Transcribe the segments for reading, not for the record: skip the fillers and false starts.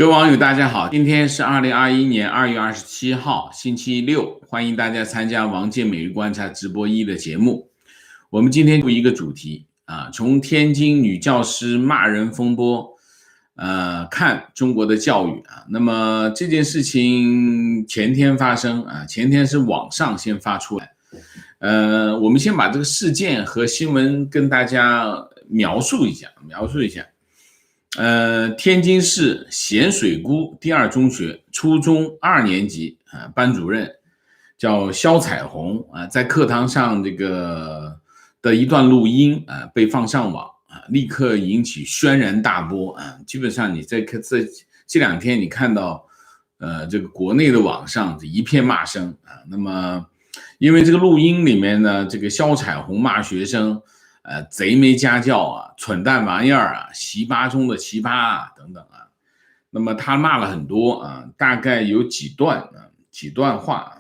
各位网友，大家好，今天是2021年2月27号，星期六，欢迎大家参加王健每日观察直播1的节目。我们今天就一个主题从天津女教师骂人风波，看中国的教育那么这件事情前天发生前天是网上先发出来，我们先把这个事件和新闻跟大家描述一下。天津市咸水沽第二中学初中2年级班主任叫肖彩虹在课堂上这个的一段录音被放上网立刻引起轩然大波基本上你在这2天你看到这个国内的网上一片骂声那么因为这个录音里面呢，这个肖彩虹骂学生贼没家教蠢蛋玩意儿奇葩中的奇葩等等那么他骂了很多大概有几段话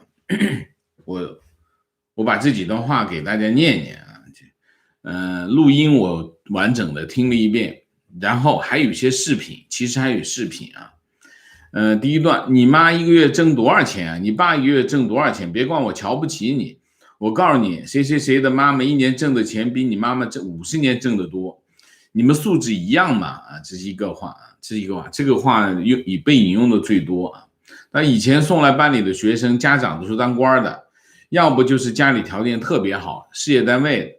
我把这几段话给大家念念录音我完整的听了一遍，然后还有一些视频，其实还有视频第一段，你妈一个月挣多少钱你爸一个月挣多少钱？别管我瞧不起你。我告诉你，谁谁谁的妈妈一年挣的钱比你妈妈50年挣得多，你们素质一样嘛这是一个话，这个话被引用的最多那以前送来班里的学生，家长都是当官的，要不就是家里条件特别好，事业单位的，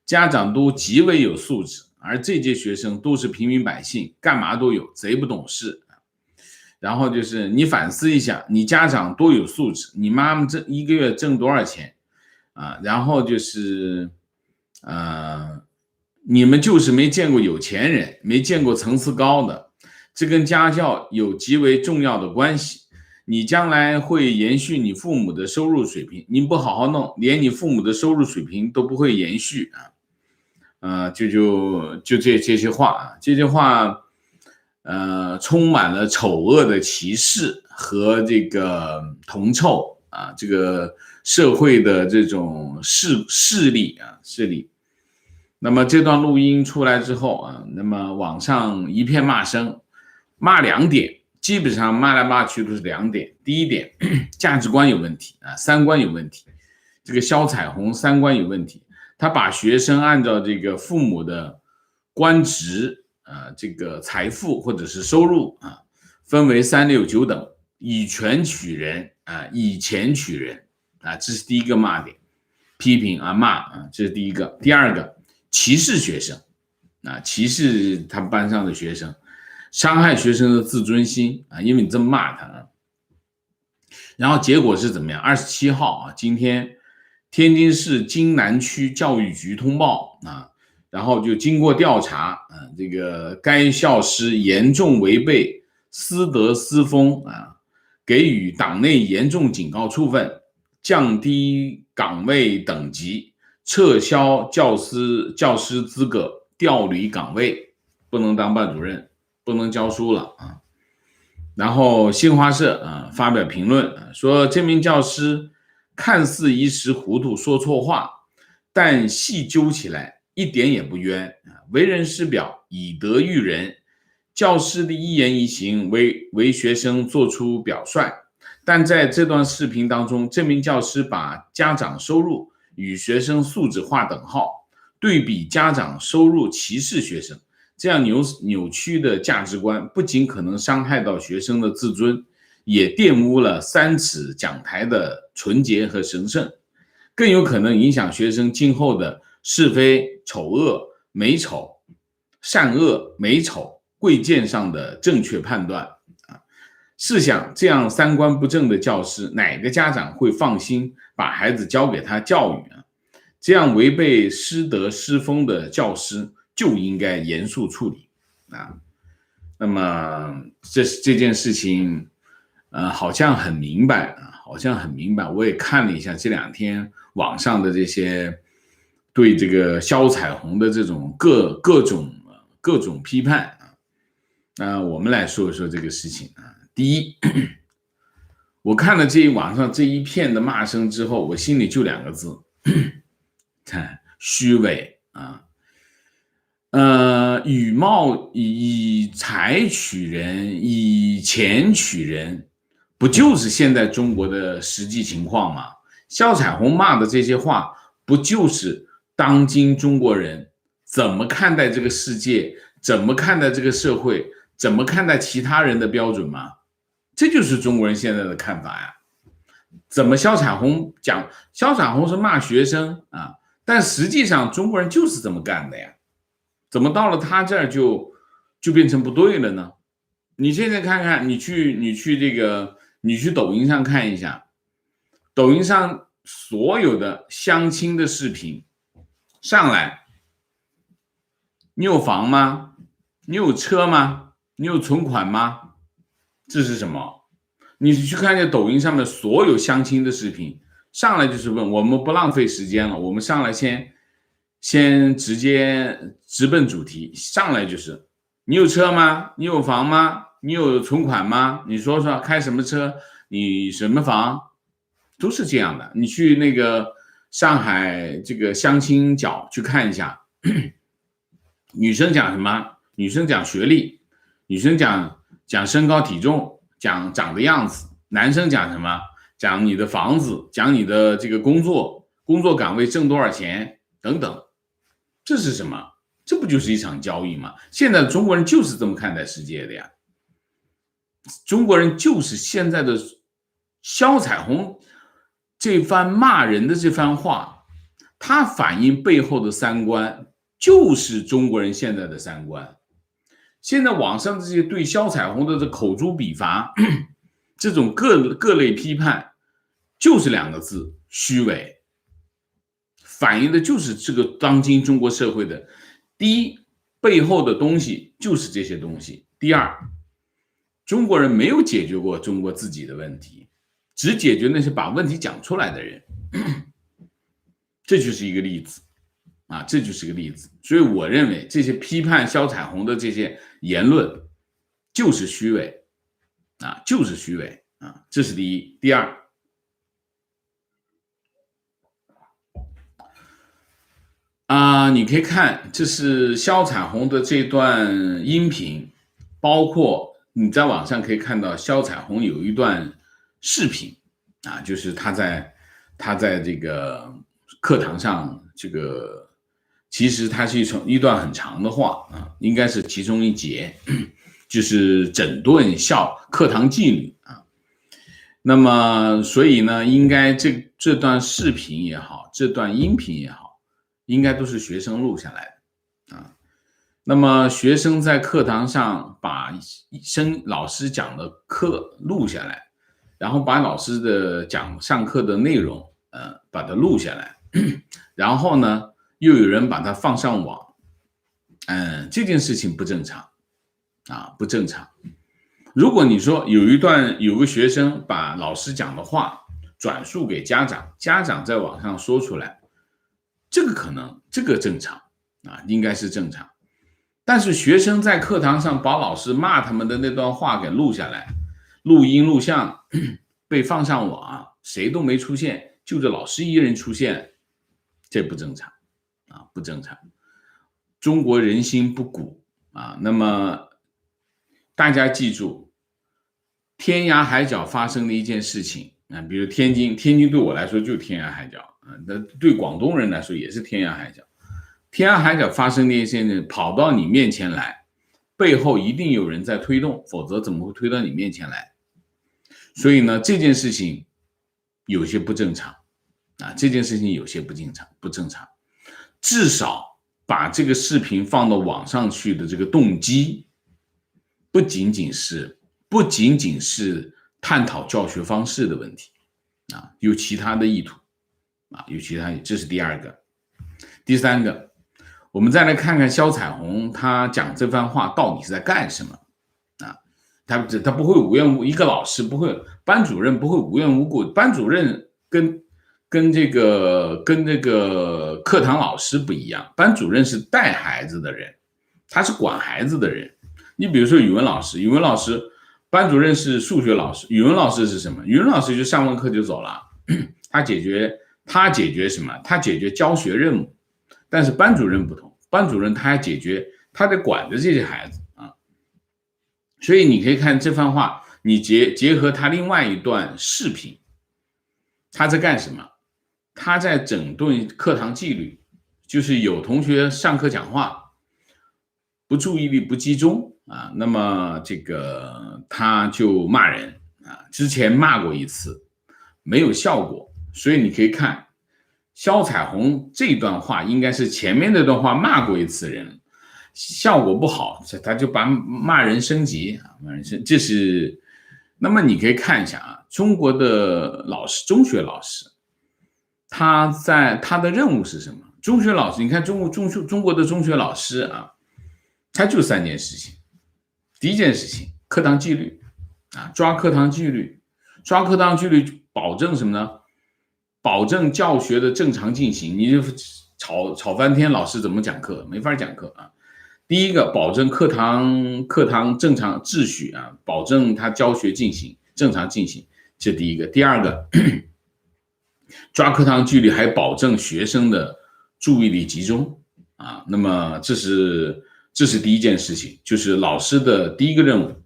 家长都极为有素质，而这届学生都是平民百姓，干嘛都有，贼不懂事。然后就是你反思一下，你家长多有素质，你妈妈一个月挣多少钱然后就是你们就是没见过有钱人，没见过层次高的，这跟家教有极为重要的关系。你将来会延续你父母的收入水平，你不好好弄，连你父母的收入水平都不会延续就这些话这些话充满了丑恶的歧视和这个铜臭这个社会的这种势力。那么这段录音出来之后那么网上一片骂声，骂2点，基本上骂来骂去都是2点。第一点，价值观有问题三观有问题。这个肖彩虹三观有问题，他把学生按照这个父母的官职这个财富或者是收入分为3、6、9等，以权取人以钱取人这是第一个骂点，批评骂这是第一个。第二个，歧视学生歧视他班上的学生，伤害学生的自尊心因为你这么骂他然后结果是怎么样？27号今天天津市津南区教育局通报然后就经过调查这个该校师严重违背师德师风给予党内严重警告处分，降低岗位等级，撤销教师资格，调离岗位，不能当班主任，不能教书了然后新华社发表评论说，这名教师看似一时糊涂说错话，但细究起来一点也不冤为人师表，以德育人，教师的一言一行为学生做出表率。但在这段视频当中，这名教师把家长收入与学生素质划等号，对比家长收入歧视学生，这样扭曲的价值观不仅可能伤害到学生的自尊，也玷污了3尺讲台的纯洁和神圣，更有可能影响学生今后的是非丑恶美丑善恶美丑贵贱上的正确判断试想，这样三观不正的教师，哪个家长会放心把孩子交给他教育这样违背师德师风的教师就应该严肃处理那么这件事情好像很明白我也看了一下这2天网上的这些对这个肖彩虹的这种各种批判我们来说一说这个事情第一，我看了网上这一片的骂声之后，我心里就2个字虚伪以貌以财取人，以钱取人，不就是现在中国的实际情况吗？肖彩虹骂的这些话，不就是当今中国人怎么看待这个世界，怎么看待这个社会，怎么看待其他人的标准吗？这就是中国人现在的看法呀。怎么肖彩虹讲，肖彩虹是骂学生啊，但实际上中国人就是这么干的呀。怎么到了他这儿就变成不对了呢？你现在看看，你去抖音上看一下，抖音上所有的相亲的视频上来，你有房吗？你有车吗？你有存款吗？这是什么？你去看见抖音上面所有相亲的视频，上来就是问，我们不浪费时间了，我们上来先直接直奔主题，上来就是你有车吗？你有房吗？你有存款吗？你说说开什么车？你什么房？都是这样的。你去那个上海这个相亲角去看一下，女生讲什么？女生讲学历，女生讲身高体重，讲长的样子。男生讲什么？讲你的房子，讲你的这个工作岗位挣多少钱等等。这是什么？这不就是一场交易吗？现在中国人就是这么看待世界的呀。中国人就是现在的肖彩虹这番骂人的这番话，它反映背后的三观，就是中国人现在的三观。现在网上这些对肖彩虹的这口诛笔伐，这种各类批判，就是两个字：虚伪。反映的就是这个当今中国社会的，第一，背后的东西就是这些东西；第二，中国人没有解决过中国自己的问题，只解决那些把问题讲出来的人，这就是一个例子啊，这就是一个例子。所以我认为这些批判肖彩虹的这些言论就是虚伪啊，就是虚伪啊，这是第一。第二，你可以看，这是肖彩虹的这段音频，包括你在网上可以看到肖彩虹有一段视频啊，就是他在这个课堂上，这个其实它是一段很长的话啊，应该是其中一节，就是整顿课堂纪律啊。那么所以呢，应该这段视频也好，这段音频也好，应该都是学生录下来的啊。那么学生在课堂上把老师讲的课录下来，然后把老师的上课的内容把它录下来，然后呢又有人把它放上网，这件事情不正常啊，不正常。如果你说有个学生把老师讲的话转述给家长，家长在网上说出来，这个正常啊，应该是正常。但是学生在课堂上把老师骂他们的那段话给录下来，录音录像被放上网，谁都没出现，就这老师一人出现，这不正常啊，不正常。中国人心不古啊，那么大家记住，天涯海角发生的一件事情啊，比如天津对我来说就是天涯海角啊，那对广东人来说也是天涯海角。天涯海角发生的一些人跑到你面前来，背后一定有人在推动，否则怎么会推到你面前来？所以呢，这件事情有些不正常啊，这件事情有些不正常。至少把这个视频放到网上去的这个动机，不仅仅是探讨教学方式的问题啊，有其他的意图啊，这是第二个。第三个，我们再来看看肖彩虹他讲这番话到底是在干什么啊？他不会一个老师不会，班主任不会无缘无故，班主任跟这个课堂老师不一样，班主任是带孩子的人，他是管孩子的人。你比如说语文老师，班主任是数学老师，语文老师是什么？语文老师就上完课就走了，他解决什么？他解决教学任务。但是班主任不同，班主任他还解决他得管着这些孩子啊。所以你可以看这番话，你结合他另外一段视频，他在干什么？他在整顿课堂纪律，就是有同学上课讲话不注意力不集中啊，那么这个他就骂人啊，之前骂过一次，没有效果，所以你可以看肖彩虹这段话应该是前面那段话骂过一次人，效果不好，他就把骂人升级啊，骂人升，这是。那么你可以看一下啊，中国的老师，中学老师，他的任务是什么？中学老师，你看中国的中学老师啊，他就3件事情。第一件事情，课堂纪律啊，抓课堂纪律，抓课堂纪律，保证什么呢？保证教学的正常进行。你就吵翻天，老师怎么讲课？没法讲课啊。第一个，保证课堂正常秩序啊，保证他教学进行正常进行，这第一个。第二个，抓课堂纪律，还保证学生的注意力集中啊。那么这是第一件事情，就是老师的第一个任务，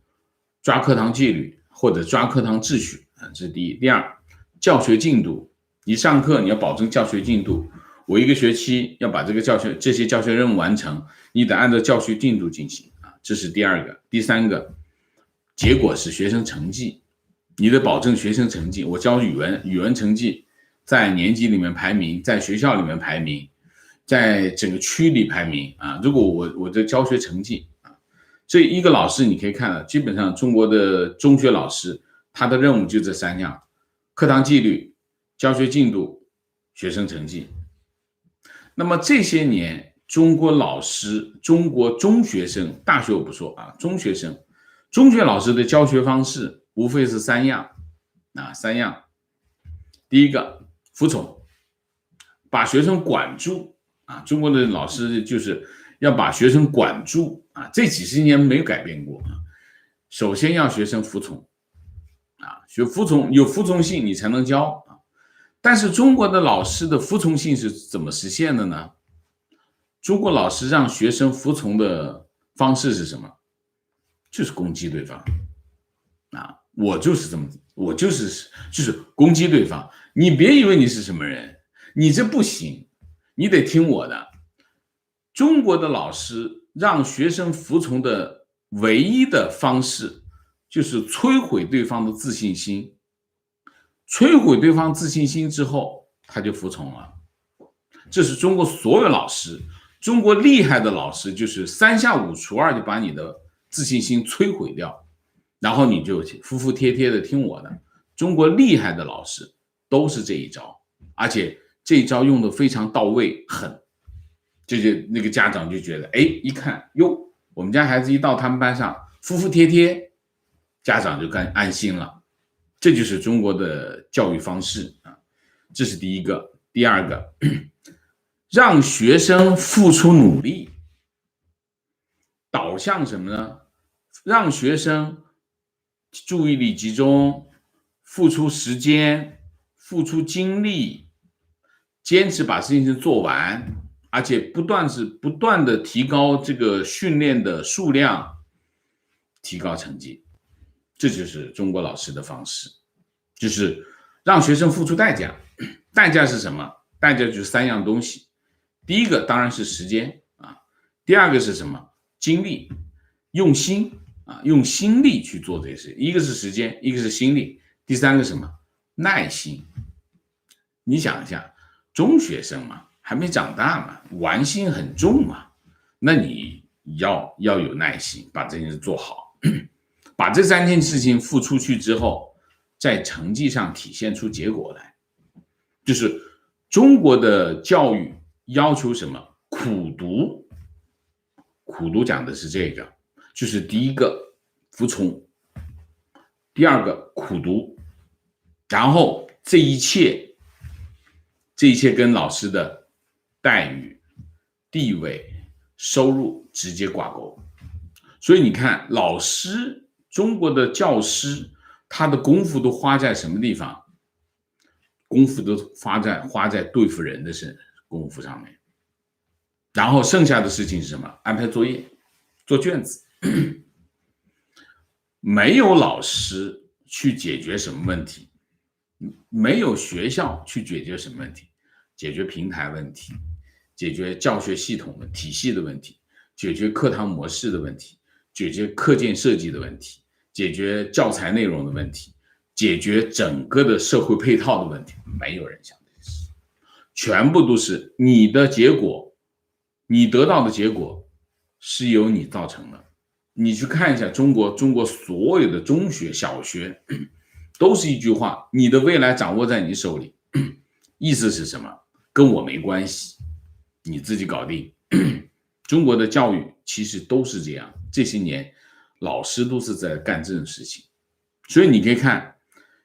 抓课堂纪律或者抓课堂秩序啊，这是第一。第二，教学进度，你上课你要保证教学进度。我一个学期要把这些教学任务完成，你得按照教学进度进行啊，这是第二个。第三个，结果是学生成绩，你得保证学生成绩。我教语文成绩在年级里面排名，在学校里面排名，在整个区里排名啊。如果我的教学成绩啊，这一个老师你可以看到，基本上中国的中学老师他的任务就这3样：课堂纪律、教学进度、学生成绩。那么这些年，中国老师、中国中学生，大学我不说啊，中学生、中学老师的教学方式无非是3样啊，3样。第一个，服从，把学生管住啊，中国的老师就是要把学生管住啊，这几十年没有改变过啊。首先要学生服从啊，有服从性你才能教。但是中国的老师的服从性是怎么实现的呢？中国老师让学生服从的方式是什么？就是攻击对方啊！我就是攻击对方。你别以为你是什么人，你这不行，你得听我的。中国的老师让学生服从的唯一的方式，就是摧毁对方的自信心。摧毁对方自信心之后，他就服从了。这是中国所有老师，中国厉害的老师就是3下5除2就把你的自信心摧毁掉，然后你就服服帖帖的听我的。中国厉害的老师都是这一招，而且这一招用的非常到位，狠。那个家长就觉得，哎，一看哟，我们家孩子一到他们班上服服帖帖，家长就安心了。这就是中国的教育方式啊，这是第一个。第二个，让学生付出努力，导向什么呢？让学生注意力集中，付出时间，付出精力，坚持把事情做完，而且不断的提高这个训练的数量，提高成绩。这就是中国老师的方式，就是让学生付出代价。代价是什么？代价就是3样东西。第一个当然是时间啊，第二个是什么？精力，用心啊，用心力去做这些事。一个是时间，一个是心力，第三个什么？耐心。你想一下，中学生嘛，还没长大嘛，玩心很重嘛，那你要有耐心，把这件事做好。把这3件事情付出去之后，在成绩上体现出结果来。就是中国的教育要求什么？苦读。苦读讲的是这个，就是第一个服从，第二个苦读，然后这一切跟老师的待遇、地位、收入直接挂钩。所以你看，老师，中国的教师，他的功夫都花在什么地方？功夫都花在对付人的功夫上面。然后剩下的事情是什么？安排作业做卷子，没有老师去解决什么问题，没有学校去解决什么问题，解决平台问题，解决教学系统的体系的问题，解决课堂模式的问题，解决课件设计的问题，解决教材内容的问题，解决整个的社会配套的问题，没有人想这些事，全部都是你的结果，你得到的结果是由你造成的。你去看一下中国所有的中学、小学，都是一句话：你的未来掌握在你手里。意思是什么？跟我没关系，你自己搞定。中国的教育其实都是这样，这些年老师都是在干这种事情。所以你可以看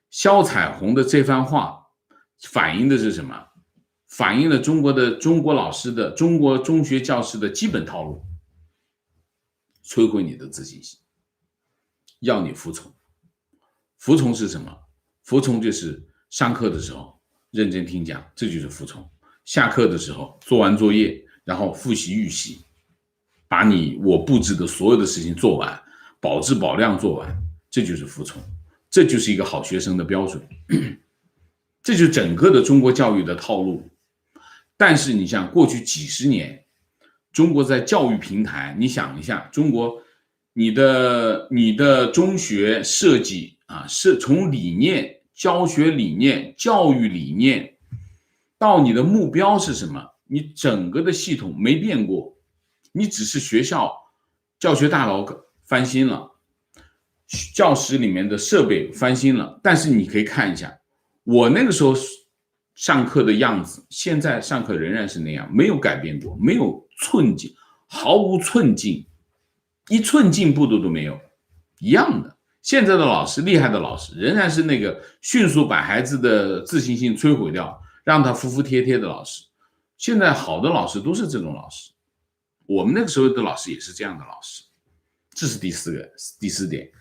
肖彩虹的这番话，反映的是什么？反映了中国老师的中国中学教师的基本套路。摧毁你的自信心，要你服从。服从是什么？服从就是上课的时候认真听讲，这就是服从。下课的时候做完作业，然后复习预习，把我布置的所有的事情做完，保质保量做完，这就是服从。这就是一个好学生的标准。这就是整个的中国教育的套路。但是你像过去几十年，中国在教育平台，你想一下，中国你的中学设计啊，是从理念、教学理念、教育理念到你的目标是什么？你整个的系统没变过，你只是学校教学大楼翻新了，教室里面的设备翻新了，但是你可以看一下，我那个时候上课的样子，现在上课仍然是那样，没有改变过，没有寸进，毫无寸进，一寸进步都没有，一样的。现在的老师，厉害的老师，仍然是那个迅速把孩子的自信心摧毁掉，让他服服帖帖的老师。现在好的老师都是这种老师，我们那个时候的老师也是这样的老师。这是第四点，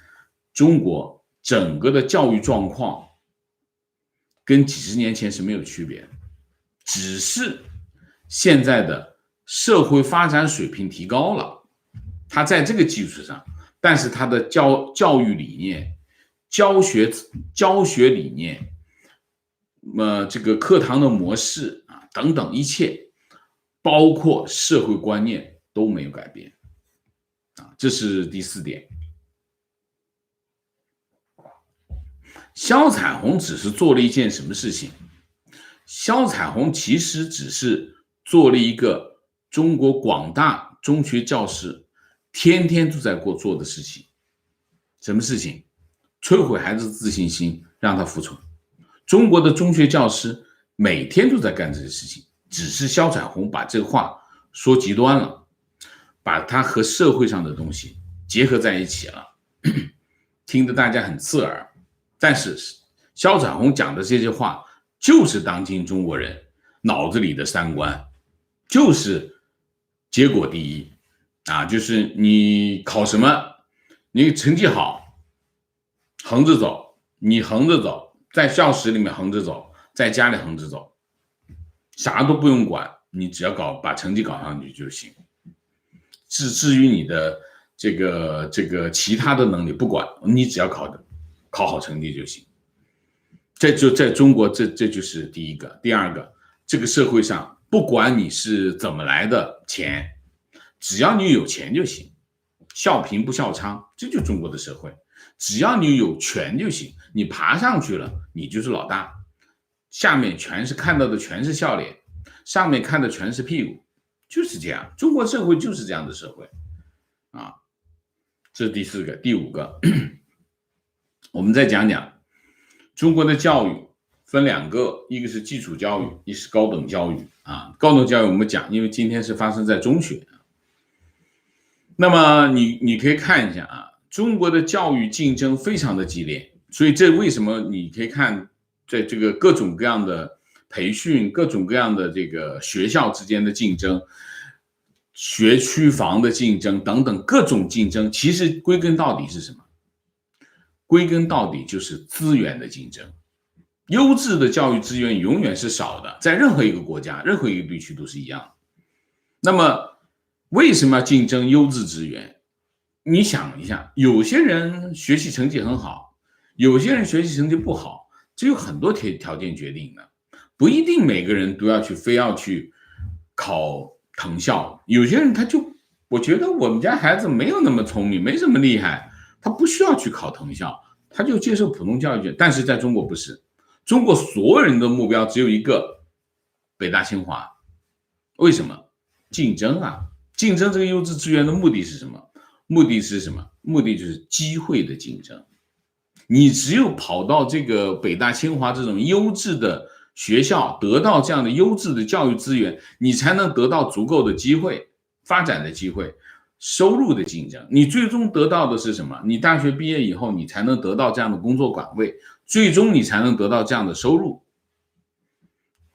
中国整个的教育状况跟几十年前是没有区别的，只是现在的社会发展水平提高了，它在这个基础上，但是它的教育理念、教学理念，这个课堂的模式啊等等一切，包括社会观念都没有改变啊，这是第四点。肖彩虹只是做了一件什么事情？肖彩虹其实只是做了一个中国广大中学教师天天都在做的事情。什么事情？摧毁孩子自信心，让他服从。中国的中学教师每天都在干这些事情，只是肖彩虹把这个话说极端了，把它和社会上的东西结合在一起了，听得大家很刺耳。但是肖彩虹讲的这些话，就是当今中国人脑子里的三观，就是结果第一啊，就是你考什么，你成绩好，横着走，你横着走，在教室里面横着走，在家里横着走，啥都不用管，你只要把成绩搞上去就行。至于你的这个其他的能力不管，你只要考好成绩就行。这就在中国，这就是第一个。第二个，这个社会上不管你是怎么来的钱，只要你有钱就行，笑贫不笑娼，这就是中国的社会。只要你有权就行，你爬上去了，你就是老大，下面看到的全是笑脸，上面看的全是屁股，就是这样。中国社会就是这样的社会啊。这是第四个。第五个，我们再讲讲中国的教育分两个，一个是基础教育，一是高等教育啊。高等教育我们讲，因为今天是发生在中学。那么你可以看一下啊，中国的教育竞争非常的激烈，所以这为什么你可以看在这个各种各样的培训、各种各样的这个学校之间的竞争、学区房的竞争等等各种竞争，其实归根到底是什么？归根到底就是资源的竞争。优质的教育资源永远是少的，在任何一个国家、任何一个地区都是一样的。那么为什么要竞争优质资源？你想一下，有些人学习成绩很好，有些人学习成绩不好，这有很多条件决定的，不一定每个人都要非要去考藤校。有些人他就，我觉得我们家孩子没有那么聪明，没什么厉害，他不需要去考藤校，他就接受普通教育。但是在中国不是，中国所有人的目标只有一个，北大清华。为什么？竞争啊，竞争这个优质资源的目的是什么？目的就是机会的竞争。你只有跑到这个北大清华这种优质的学校，得到这样的优质的教育资源，你才能得到足够的机会，发展的机会，收入的竞争。你最终得到的是什么？你大学毕业以后，你才能得到这样的工作岗位，最终你才能得到这样的收入。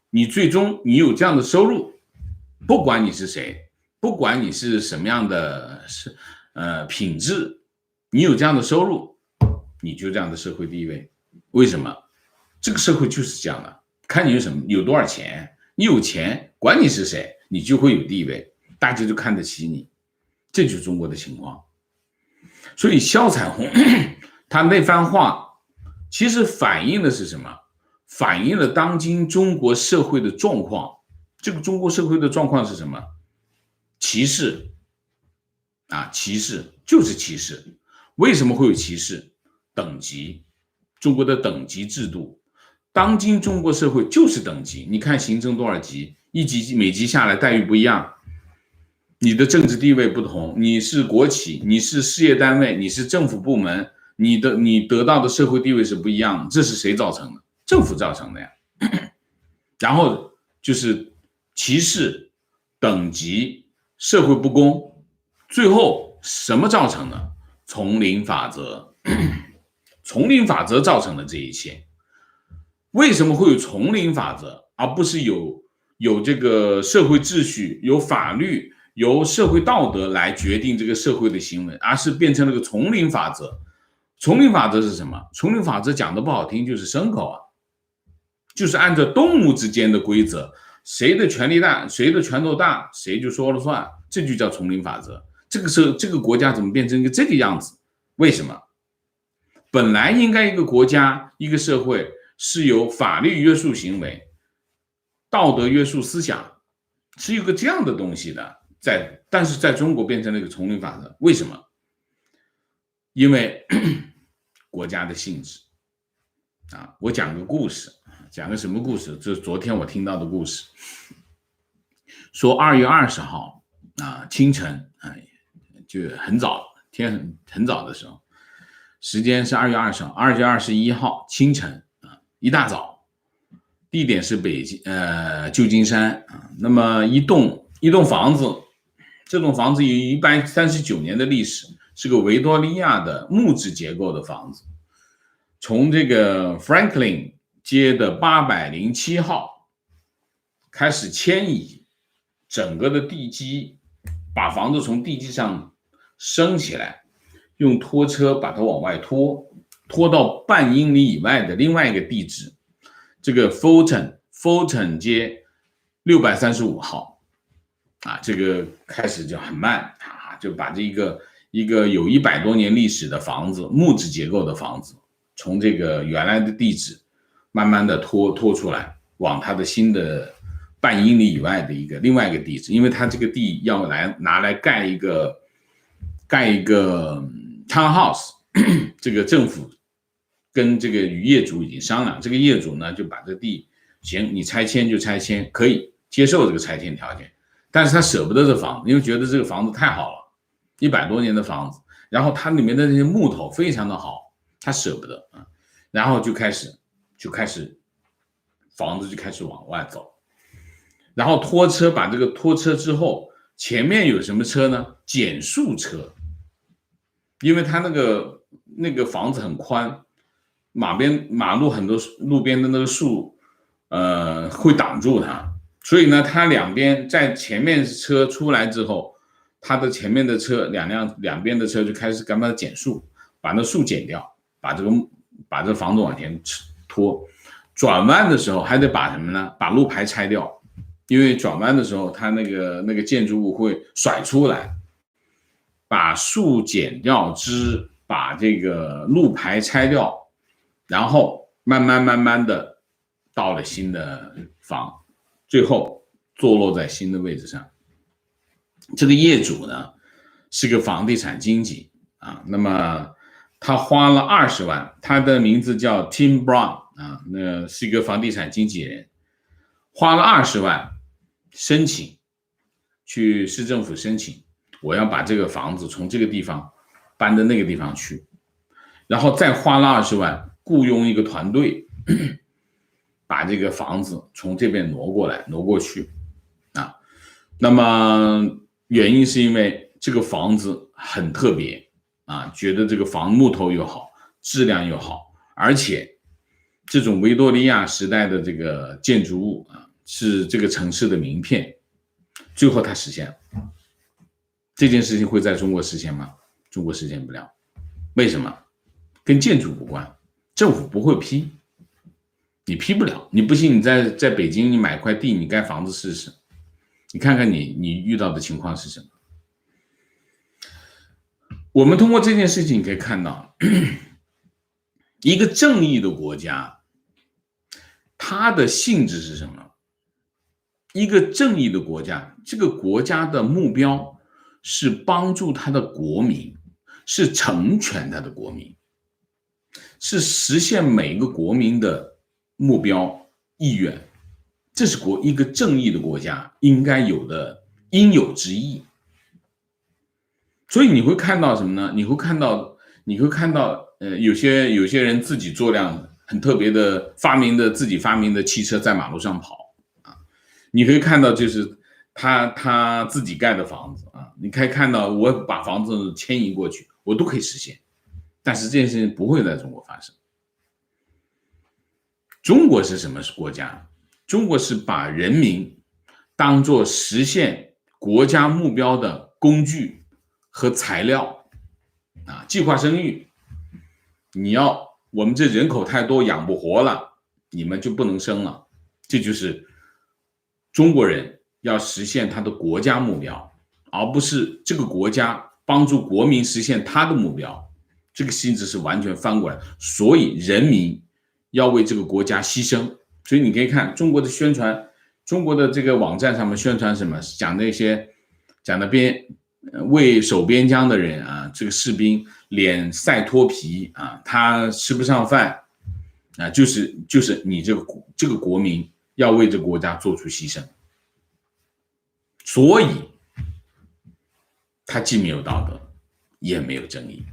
你最终你有这样的收入，不管你是谁，不管你是什么样的品质，你有这样的收入，你就这样的社会地位。为什么？这个社会就是这样的，看你有多少钱，你有钱，管你是谁，你就会有地位，大家就看得起你。这就是中国的情况。所以萧彩虹他那番话其实反映的是什么？反映了当今中国社会的状况。这个中国社会的状况是什么？歧视啊，歧视就是歧视。为什么会有歧视？等级，中国的等级制度。当今中国社会就是等级，你看行政多少级，一级每级下来待遇不一样，你的政治地位不同，你是国企，你是事业单位，你是政府部门，你得到的社会地位是不一样的。这是谁造成的？政府造成的呀。然后就是歧视、等级、社会不公，最后什么造成的？丛林法则。丛林法则造成了这一切。为什么会有丛林法则，而不是有这个社会秩序、有法律、由社会道德来决定这个社会的行为，而是变成了个丛林法则？丛林法则是什么？丛林法则讲的不好听就是牲口啊，就是按照动物之间的规则，谁的权力大，谁的拳头大，谁就说了算，这就叫丛林法则。这个国家怎么变成一个这个样子？为什么？本来应该一个国家一个社会是由法律约束行为，道德约束思想，是有个这样的东西的，但是在中国变成了一个丛林法则。为什么？因为国家的性质啊。我讲个故事，讲个什么故事？这是昨天我听到的故事，说2月20号啊清晨就很早，天很早的时候，时间是2月20号，2月21号清晨一大早，地点是旧金山啊。那么一栋房子，这栋房子有139年的历史，是个维多利亚的木质结构的房子。从这个 Franklin 街的807号开始迁移，整个的地基，把房子从地基上升起来，用拖车把它往外拖到半英里以外的另外一个地址，这个 Fulton 街635号啊。这个开始就很慢啊，就把这一个有100多年历史的房子，木质结构的房子，从这个原来的地址慢慢的拖出来，往它的新的半英里以外的另外一个地址。因为它这个地要拿来盖一个 townhouse， 这个政府跟这个业主已经商量，这个业主呢就把这个地，行，你拆迁就拆迁，可以接受这个拆迁条件，但是他舍不得这房子，因为觉得这个房子太好了，100多年的房子，然后它里面的那些木头非常的好，他舍不得啊。然后就开始房子就开始往外走，然后拖车，把这个拖车之后，前面有什么车呢？减速车。因为它那个房子很宽，马路很多路边的那个树会挡住它，所以呢它两边在前面车出来之后，它的前面的车两边的车就开始干嘛减速，把那树剪掉，把这个房子往前拖。转弯的时候还得把什么呢？把路牌拆掉，因为转弯的时候它那个建筑物会甩出来。把树剪掉枝，把这个路牌拆掉，然后慢慢的到了新的房，最后坐落在新的位置上。这个业主呢是个房地产经纪啊，那么他花了20万，他的名字叫 Tim Brown 啊，那是一个房地产经纪人，花了20万申请去市政府申请，我要把这个房子从这个地方搬到那个地方去，然后再花了20万雇佣一个团队，把这个房子从这边挪过去啊。那么原因是因为这个房子很特别啊，觉得这个房木头又好，质量又好，而且这种维多利亚时代的这个建筑物啊，是这个城市的名片。最后它实现了。这件事情会在中国实现吗？中国实现不了。为什么？跟建筑无关，政府不会批，你批不了。你不信，你在北京你买块地，你盖房子试试，你看看你遇到的情况是什么。我们通过这件事情可以看到，一个正义的国家，它的性质是什么？一个正义的国家，这个国家的目标是帮助他的国民，是成全他的国民，是实现每一个国民的目标意愿，这是一个正义的国家应该有的应有之义。所以你会看到什么呢？你会看到有些人自己做辆很特别的自己发明的汽车在马路上跑啊，你可以看到就是他自己盖的房子啊，你可以看到我把房子迁移过去，我都可以实现，但是这件事情不会在中国发生。中国是什么国家？中国是把人民当作实现国家目标的工具和材料啊，计划生育，我们这人口太多养不活了，你们就不能生了，这就是中国人要实现他的国家目标，而不是这个国家帮助国民实现他的目标，这个性质是完全翻过来，所以人民要为这个国家牺牲。所以你可以看中国的宣传，中国的这个网站上面宣传什么，讲的为守边疆的人啊，这个士兵脸晒脱皮啊，他吃不上饭啊，就是你这个国民要为这个国家做出牺牲，所以他既没有道德，也没有正义。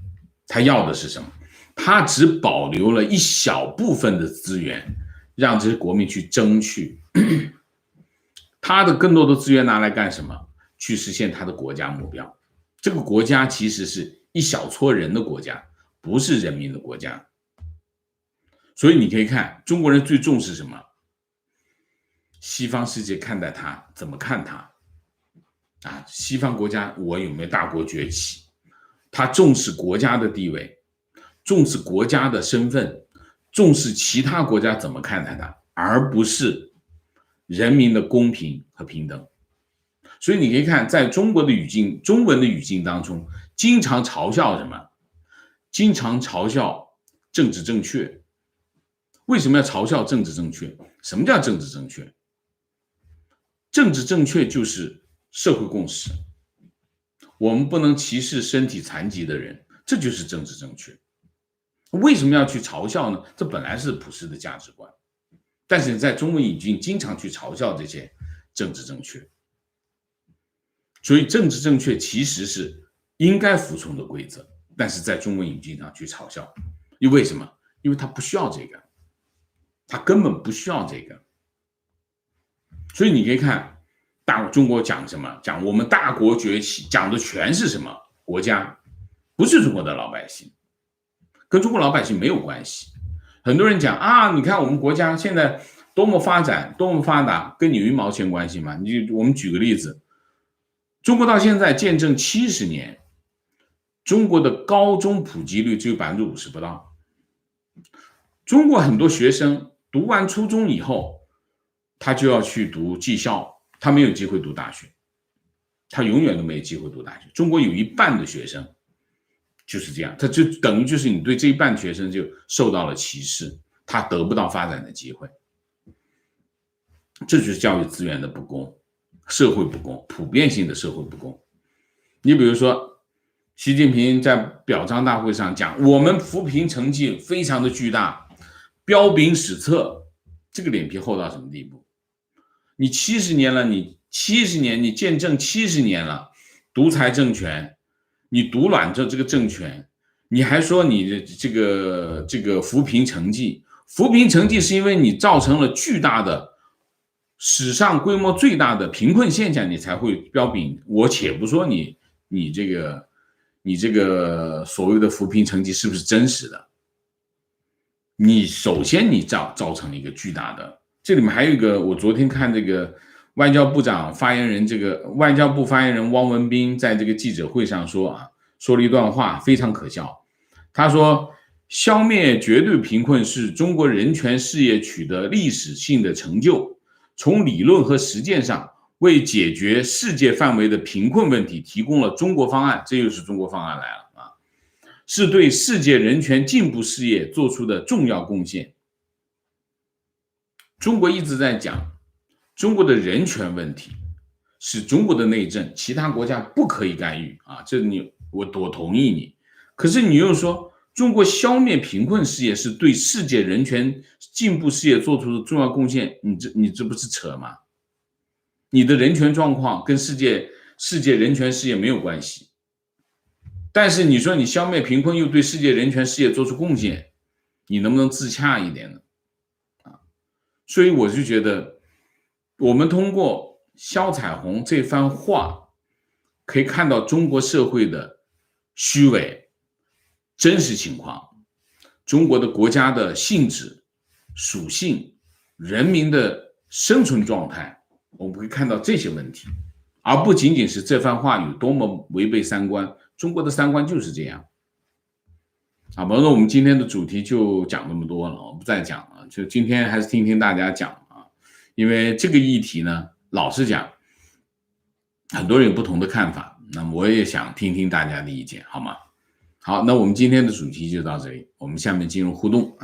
他要的是什么？他只保留了一小部分的资源，让这些国民去争取。他的更多的资源拿来干什么？去实现他的国家目标。这个国家其实是一小撮人的国家，不是人民的国家。所以你可以看中国人最重视什么？西方世界看待他怎么看他啊？西方国家我有没有大国崛起？他重视国家的地位，重视国家的身份，重视其他国家怎么看待他，而不是人民的公平和平等。所以你可以看，在中文的语境当中，经常嘲笑什么？经常嘲笑政治正确。为什么要嘲笑政治正确？什么叫政治正确？政治正确就是社会共识。我们不能歧视身体残疾的人，这就是政治正确。为什么要去嘲笑呢？这本来是普世的价值观，但是在中文语境经常去嘲笑这些政治正确。所以政治正确其实是应该服从的规则，但是在中文语境上去嘲笑，因为什么？因为他不需要这个，他根本不需要这个。所以你可以看中国讲什么？讲我们大国崛起，讲的全是什么？国家，不是中国的老百姓，跟中国老百姓没有关系。很多人讲啊，你看我们国家现在多么发展，多么发达，跟你有1毛钱关系吗？我们举个例子，中国到现在见证70年，中国的高中普及率只有50%不到。中国很多学生读完初中以后，他就要去读技校，他没有机会读大学。他永远都没有机会读大学。中国有一半的学生就是这样，他就等于就是你对这一半学生就受到了歧视，他得不到发展的机会。这就是教育资源的不公，社会不公，普遍性的社会不公。你比如说，习近平在表彰大会上讲，我们扶贫成绩非常的巨大，彪炳史册，这个脸皮厚到什么地步？你70年了，你见证70年了，独裁政权，你独揽着这个政权，你还说你的这个扶贫成绩是因为你造成了巨大的史上规模最大的贫困现象，你才会彪炳。我且不说你这个所谓的扶贫成绩是不是真实的，你首先你造成了一个巨大的。这里面还有一个，我昨天看这个外交部发言人汪文斌在这个记者会上说了一段话，非常可笑。他说，消灭绝对贫困是中国人权事业取得历史性的成就，从理论和实践上为解决世界范围的贫困问题提供了中国方案，这又是中国方案来了是对世界人权进步事业做出的重要贡献。中国一直在讲中国的人权问题是中国的内政，其他国家不可以干预这我同意你。可是你又说中国消灭贫困事业是对世界人权进步事业做出的重要贡献，你这不是扯吗？你的人权状况跟世界人权事业没有关系，但是你说你消灭贫困又对世界人权事业做出贡献，你能不能自洽一点呢？所以我就觉得，我们通过肖彩虹这番话，可以看到中国社会的虚伪真实情况，中国的国家的性质、属性、人民的生存状态，我们会看到这些问题，而不仅仅是这番话有多么违背三观。中国的三观就是这样。好吧，那我们今天的主题就讲那么多了，我不再讲了。就今天还是听听大家讲因为这个议题呢，老实讲，很多人有不同的看法，那么我也想听听大家的意见，好吗？好，那我们今天的主题就到这里，我们下面进入互动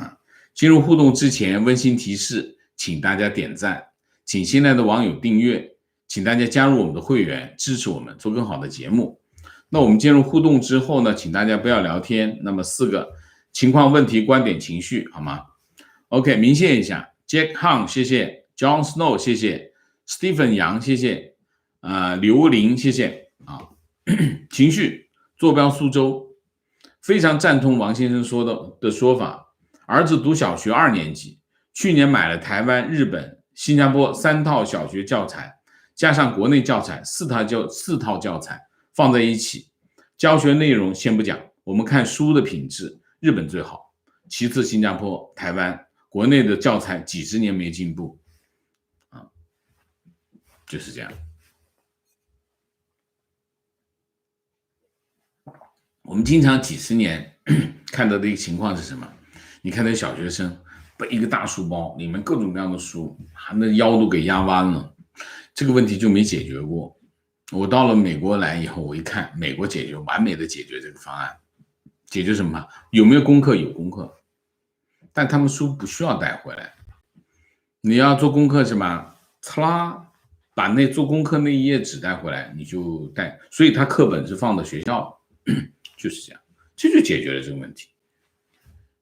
进入互动之前，温馨提示，请大家点赞，请新来的网友订阅，请大家加入我们的会员，支持我们做更好的节目。那我们进入互动之后呢，请大家不要聊天，那么4个情况、问题、观点、情绪，好吗 ？OK， 明谢一下 ，Jack Hang 谢谢 ，John Snow 谢谢 ，Stephen 杨谢谢，刘林谢谢情绪坐标苏州，非常赞同王先生说的说法，儿子读小学2年级，去年买了台湾、日本、新加坡3套小学教材，加上国内教材4套教材。放在一起，教学内容先不讲，我们看书的品质，日本最好，其次新加坡、台湾，国内的教材几十年没进步就是这样。我们经常几十年看到的一个情况是什么？你看那小学生背一个大书包，里面各种各样的书，那腰都给压弯了，这个问题就没解决过。我到了美国来以后，我一看美国完美的解决这个方案，解决什么？有没有功课？有功课，但他们书不需要带回来。你要做功课什么？擦啦，把那做功课那一页纸带回来，你就带。所以他课本是放在学校，就是这样，这就解决了这个问题。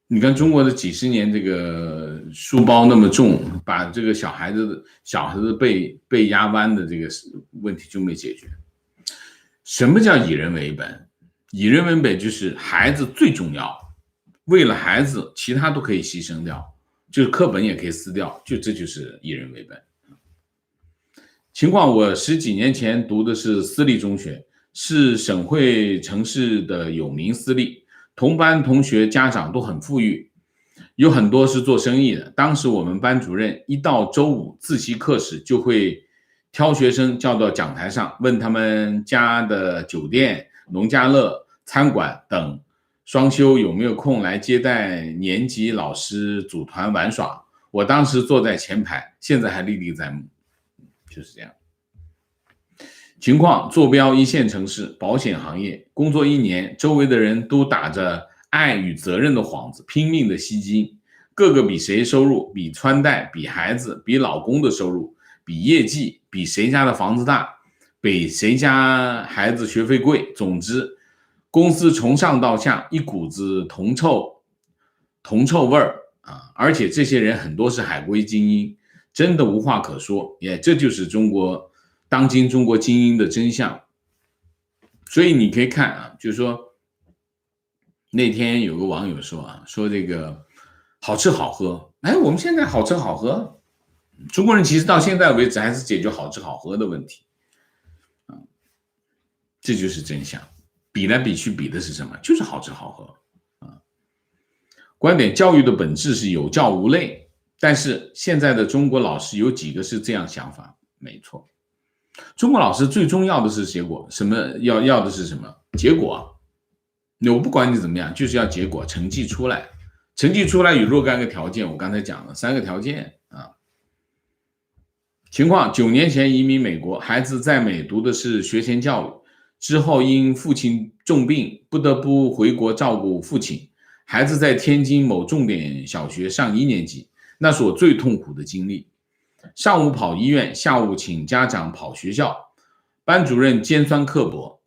你看中国的几十年这个书包那么重，把这个小孩子被压弯的这个问题就没解决。什么叫以人为本？以人为本就是孩子最重要，为了孩子其他都可以牺牲掉，就是课本也可以撕掉，这就是以人为本。情况我10几年前读的是私立中学，是省会城市的有名私立，同班同学家长都很富裕，有很多是做生意的。当时我们班主任一到周5自习课时，就会挑学生叫到讲台上，问他们家的酒店、农家乐、餐馆等双休有没有空来接待年级老师组团玩耍。我当时坐在前排，现在还历历在目，就是这样。情况坐标一线城市，保险行业，工作1年，周围的人都打着爱与责任的幌子，拼命的吸金，个个比谁收入，比穿戴，比孩子，比老公的收入，比业绩，比谁家的房子大，比谁家孩子学费贵。总之，公司从上到下一股子铜臭味儿啊！而且这些人很多是海归精英，真的无话可说。这就是当今中国精英的真相。所以你可以看啊，就是说那天有个网友说这个好吃好喝，我们现在好吃好喝，中国人其实到现在为止还是解决好吃好喝的问题，这就是真相。比来比去比的是什么？就是好吃好喝。观点，教育的本质是有教无类，但是现在的中国老师有几个是这样想法？没错，中国老师最重要的是结果，要的是什么？结果。我不管你怎么样，就是要结果，成绩出来。成绩出来有若干个条件，我刚才讲了3个条件啊。情况：9年前移民美国，孩子在美读的是学前教育，之后因父亲重病，不得不回国照顾父亲。孩子在天津某重点小学上1年级，那是我最痛苦的经历。上午跑医院，下午请家长跑学校，班主任尖酸刻薄，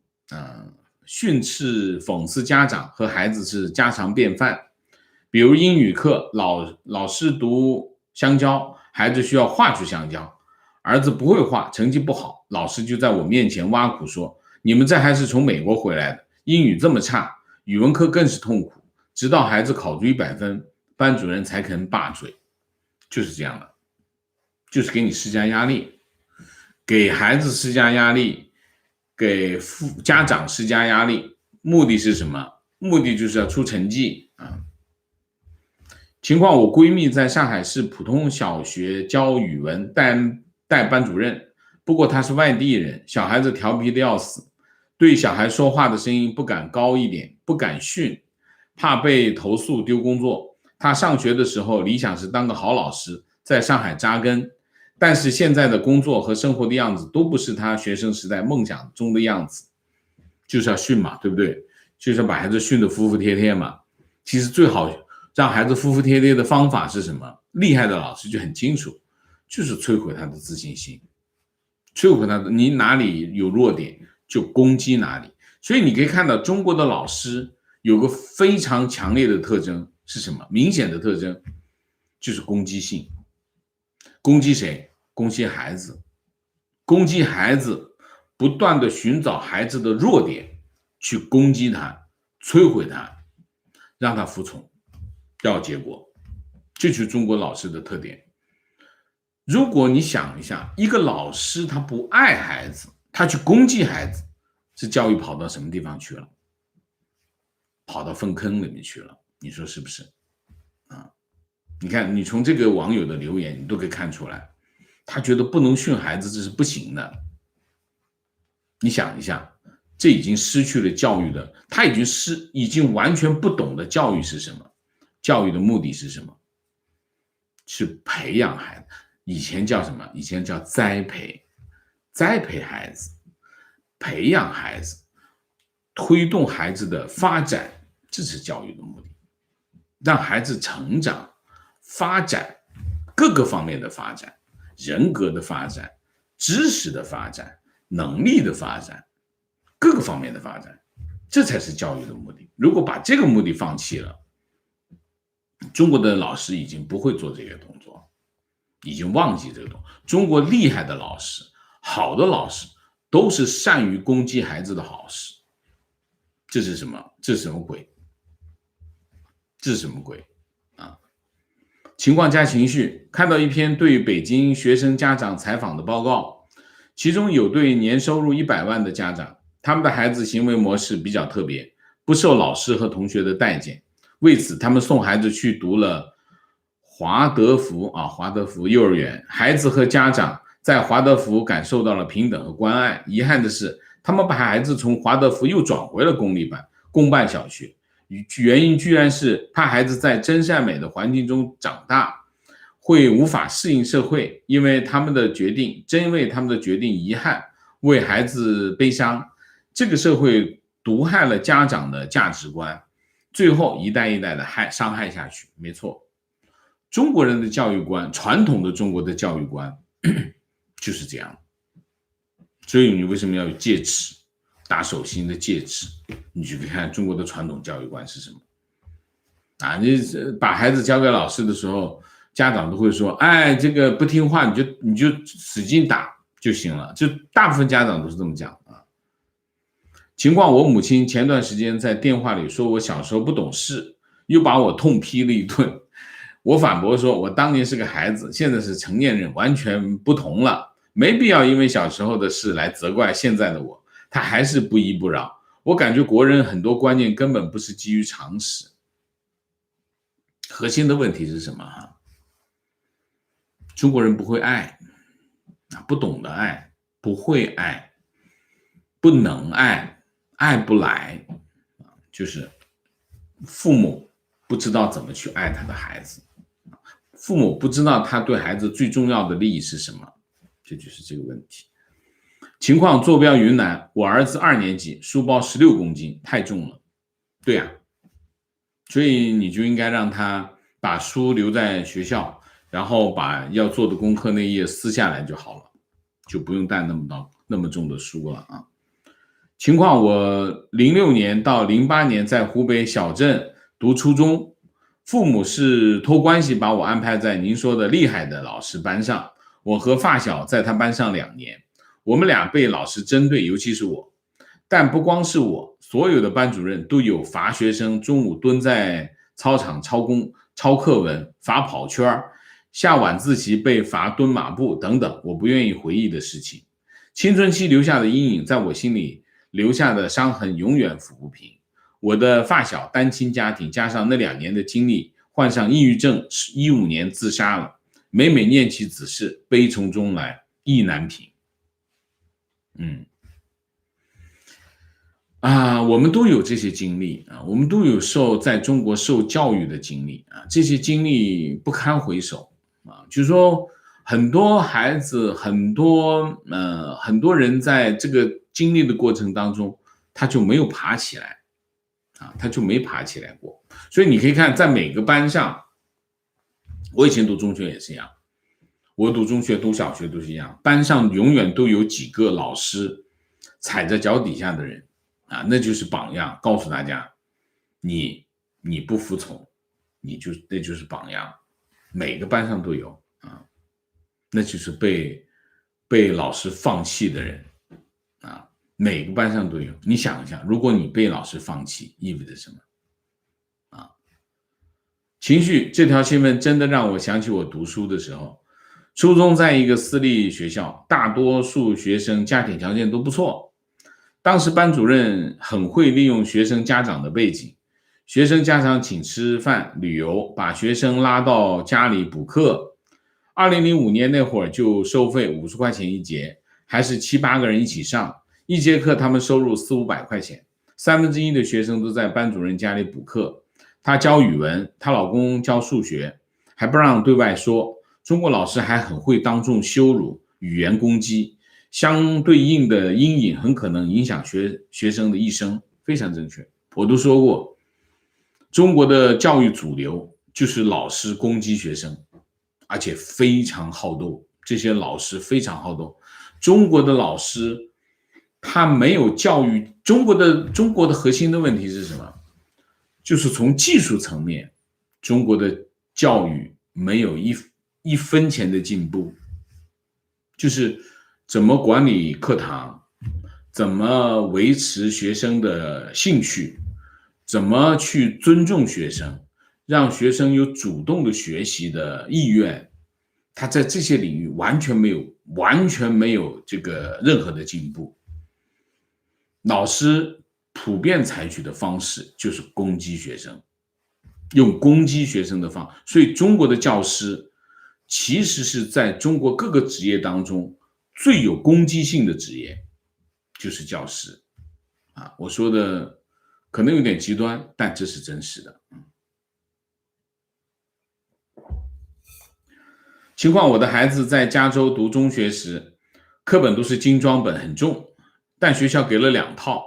训斥讽刺家长和孩子是家常便饭。比如英语课，老师读香蕉，孩子需要画出香蕉，儿子不会画，成绩不好，老师就在我面前挖苦说，你们这还是从美国回来的，英语这么差，语文课更是痛苦。直到孩子考出100分，班主任才肯罢嘴。就是这样的，就是给你施加压力，给孩子施加压力，给家长施加压力，目的是什么？目的就是要出成绩啊。情况，我闺蜜在上海市普通小学教语文，带班主任，不过她是外地人，小孩子调皮的要死，对小孩说话的声音不敢高一点，不敢训，怕被投诉丢工作。他上学的时候理想是当个好老师，在上海扎根，但是现在的工作和生活的样子都不是他学生时代梦想中的样子，就是要训嘛，对不对？就是要把孩子训得服服帖帖嘛。其实最好让孩子服服帖帖的方法是什么？厉害的老师就很清楚，就是摧毁他的自信心，摧毁他的，你哪里有弱点就攻击哪里。所以你可以看到中国的老师有个非常强烈的特征是什么？明显的特征就是攻击性。攻击谁？攻击孩子。攻击孩子，不断的寻找孩子的弱点，去攻击他，摧毁他，让他服从，要结果。这就是中国老师的特点。如果你想一下，一个老师他不爱孩子，他去攻击孩子，这教育跑到什么地方去了？跑到粪坑里面去了，你说是不是？你看，你从这个网友的留言，你都可以看出来，他觉得不能训孩子，这是不行的。你想一下，这已经失去了教育的，他已经完全不懂得教育是什么，教育的目的是什么？是培养孩子。以前叫什么？以前叫栽培孩子，培养孩子，推动孩子的发展，这是教育的目的，让孩子成长、发展，各个方面的发展，人格的发展，知识的发展，能力的发展，各个方面的发展，这才是教育的目的。如果把这个目的放弃了，中国的老师已经不会做这个动作，已经忘记这个动作。中国厉害的老师，好的老师，都是善于攻击孩子的好师。这是什么？这是什么鬼？这是什么鬼啊？情况加情绪，看到一篇对北京学生家长采访的报告，其中有对年收入100万的家长，他们的孩子行为模式比较特别，不受老师和同学的待见，为此他们送孩子去读了华德福幼儿园，孩子和家长在华德福感受到了平等和关爱。遗憾的是，他们把孩子从华德福又转回了公办小学，原因居然是怕孩子在真善美的环境中长大会无法适应社会，因为他们的决定遗憾，为孩子悲伤，这个社会毒害了家长的价值观，最后一代一代的伤害下去。没错，中国人的教育观，传统的中国的教育观就是这样。所以你为什么要有戒尺，打手心的戒尺？你去看中国的传统教育观是什么啊？你把孩子交给老师的时候，家长都会说，哎，这个不听话，你就使劲打就行了，就大部分家长都是这么讲啊。情况我母亲前段时间在电话里说我小时候不懂事，又把我痛批了一顿。我反驳说，我当年是个孩子，现在是成年人，完全不同了，没必要因为小时候的事来责怪现在的我。他还是不依不饶。我感觉国人很多观念根本不是基于常识。核心的问题是什么？中国人不会爱，不懂得爱，不会爱，不能爱，爱不来，就是父母不知道怎么去爱他的孩子，父母不知道他对孩子最重要的利益是什么，这就是这个问题。情况坐标云南，我儿子2年级，书包16公斤，太重了。对呀，所以你就应该让他把书留在学校，然后把要做的功课那一页撕下来就好了，就不用带那么重的书了啊。情况我06年到08年在湖北小镇读初中，父母是托关系把我安排在您说的厉害的老师班上，我和发小在他班上2年。我们俩被老师针对，尤其是我，但不光是我，所有的班主任都有罚学生中午蹲在操场抄课文、罚跑圈，下晚自习被罚蹲马步等等，我不愿意回忆的事情。青春期留下的阴影，在我心里留下的伤痕永远抚不平。我的发小单亲家庭，加上那2年的经历，患上抑郁症，15年自杀了。每每念起此事，悲从中来，意难平。我们都有这些经历啊，我们都有在中国受教育的经历啊，这些经历不堪回首啊。就是说，很多孩子，很多人在这个经历的过程当中，他就没有爬起来啊，他就没爬起来过。所以你可以看，在每个班上，我以前读中学也是一样，我读中学、读小学都是一样，班上永远都有几个老师踩在脚底下的人啊，那就是榜样，告诉大家，你不服从，那就是榜样，每个班上都有啊，那就是被老师放弃的人啊，每个班上都有。你想一下，如果你被老师放弃，意味着什么？情绪这条新闻真的让我想起我读书的时候，初中在一个私立学校，大多数学生家庭条件都不错。当时班主任很会利用学生家长的背景，学生家长请吃饭、旅游，把学生拉到家里补课。2005年那会儿就收费50块钱一节，还是7、8个人一起上，一节课他们收入400、500块钱，1/3的学生都在班主任家里补课。她教语文，她老公教数学，还不让对外说。中国老师还很会当众羞辱、语言攻击，相对应的阴影很可能影响学生的一生，非常正确。我都说过，中国的教育主流就是老师攻击学生，而且非常好斗，这些老师非常好斗。中国的老师他没有教育，中国的核心的问题是什么？就是从技术层面，中国的教育没有一分钱的进步，就是怎么管理课堂，怎么维持学生的兴趣，怎么去尊重学生，让学生有主动的学习的意愿，他在这些领域完全没有这个任何的进步。老师普遍采取的方式就是攻击学生，用攻击学生的所以中国的教师其实是在中国各个职业当中最有攻击性的职业，就是教师啊。我说的可能有点极端，但这是真实的。情况我的孩子在加州读中学时，课本都是精装本，很重，但学校给了2套，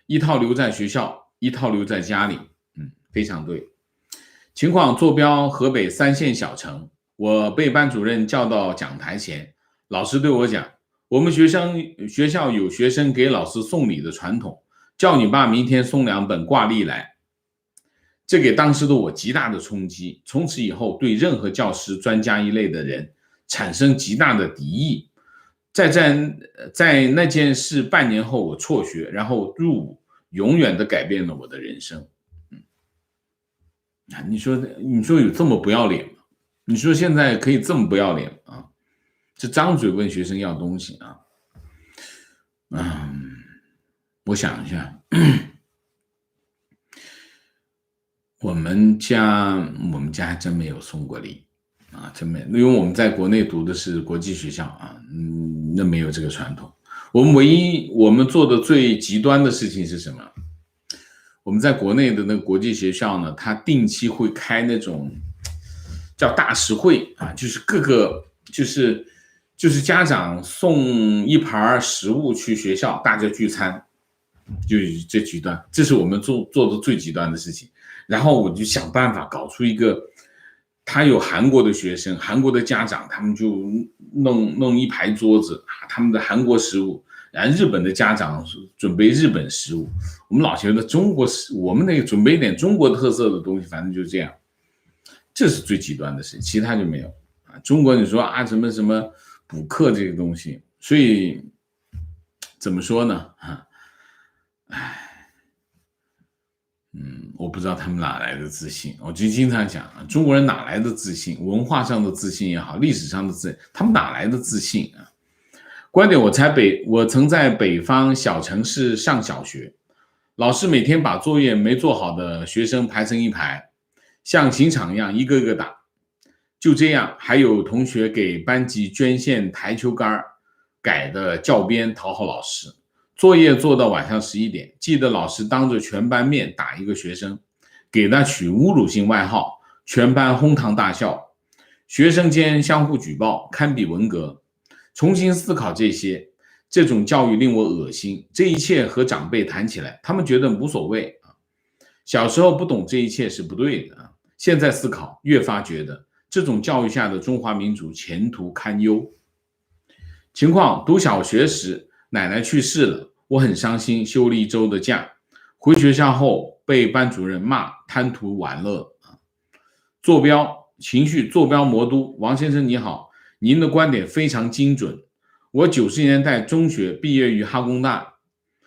一套留在学校，一套留在家里。非常对。情况坐标河北3线小城，我被班主任叫到讲台前，老师对我讲，我们学校有学生给老师送礼的传统，叫你爸明天送2本挂历来。这给当时的我极大的冲击，从此以后对任何教师、专家一类的人产生极大的敌意。在那件事半年后，我辍学，然后入伍，永远的改变了我的人生。你说有这么不要脸吗？你说现在可以这么不要脸啊？这张嘴问学生要东西啊？我想一下，我们家还真没有送过礼啊，真没，因为我们在国内读的是国际学校啊，那没有这个传统。我们做的最极端的事情是什么？我们在国内的那个国际学校呢，它定期会开那种叫大食会啊，就是各个就是家长送一盘食物去学校，大家聚餐，就是这极端，这是我们做的最极端的事情。然后我就想办法搞出一个，他有韩国的学生，韩国的家长，他们就弄一排桌子，他们的韩国食物。然后日本的家长准备日本食物，我们老觉得我们那个准备一点中国特色的东西，反正就这样，这是最极端的事，其他就没有啊。中国你说啊什么补课这个东西，所以怎么说呢？我不知道他们哪来的自信，我就经常讲，中国人哪来的自信？文化上的自信也好，历史上的自信，他们哪来的自信啊？观点，我曾在北方小城市上小学，老师每天把作业没做好的学生排成一排，像刑场一样一个个打。就这样，还有同学给班级捐献台球杆改的教鞭讨好老师。作业做到晚上11点，记得老师当着全班面打一个学生，给他取侮辱性外号，全班哄堂大笑，学生间相互举报，堪比文革。重新思考这种教育令我恶心。这一切和长辈谈起来，他们觉得无所谓啊。小时候不懂这一切是不对的啊，现在思考越发觉得这种教育下的中华民族前途堪忧。情况，读小学时奶奶去世了，我很伤心，休了1周的假。回学校后被班主任骂贪图玩乐啊。坐标情绪坐标魔都，王先生你好。您的观点非常精准。我90年代中学毕业于哈工大，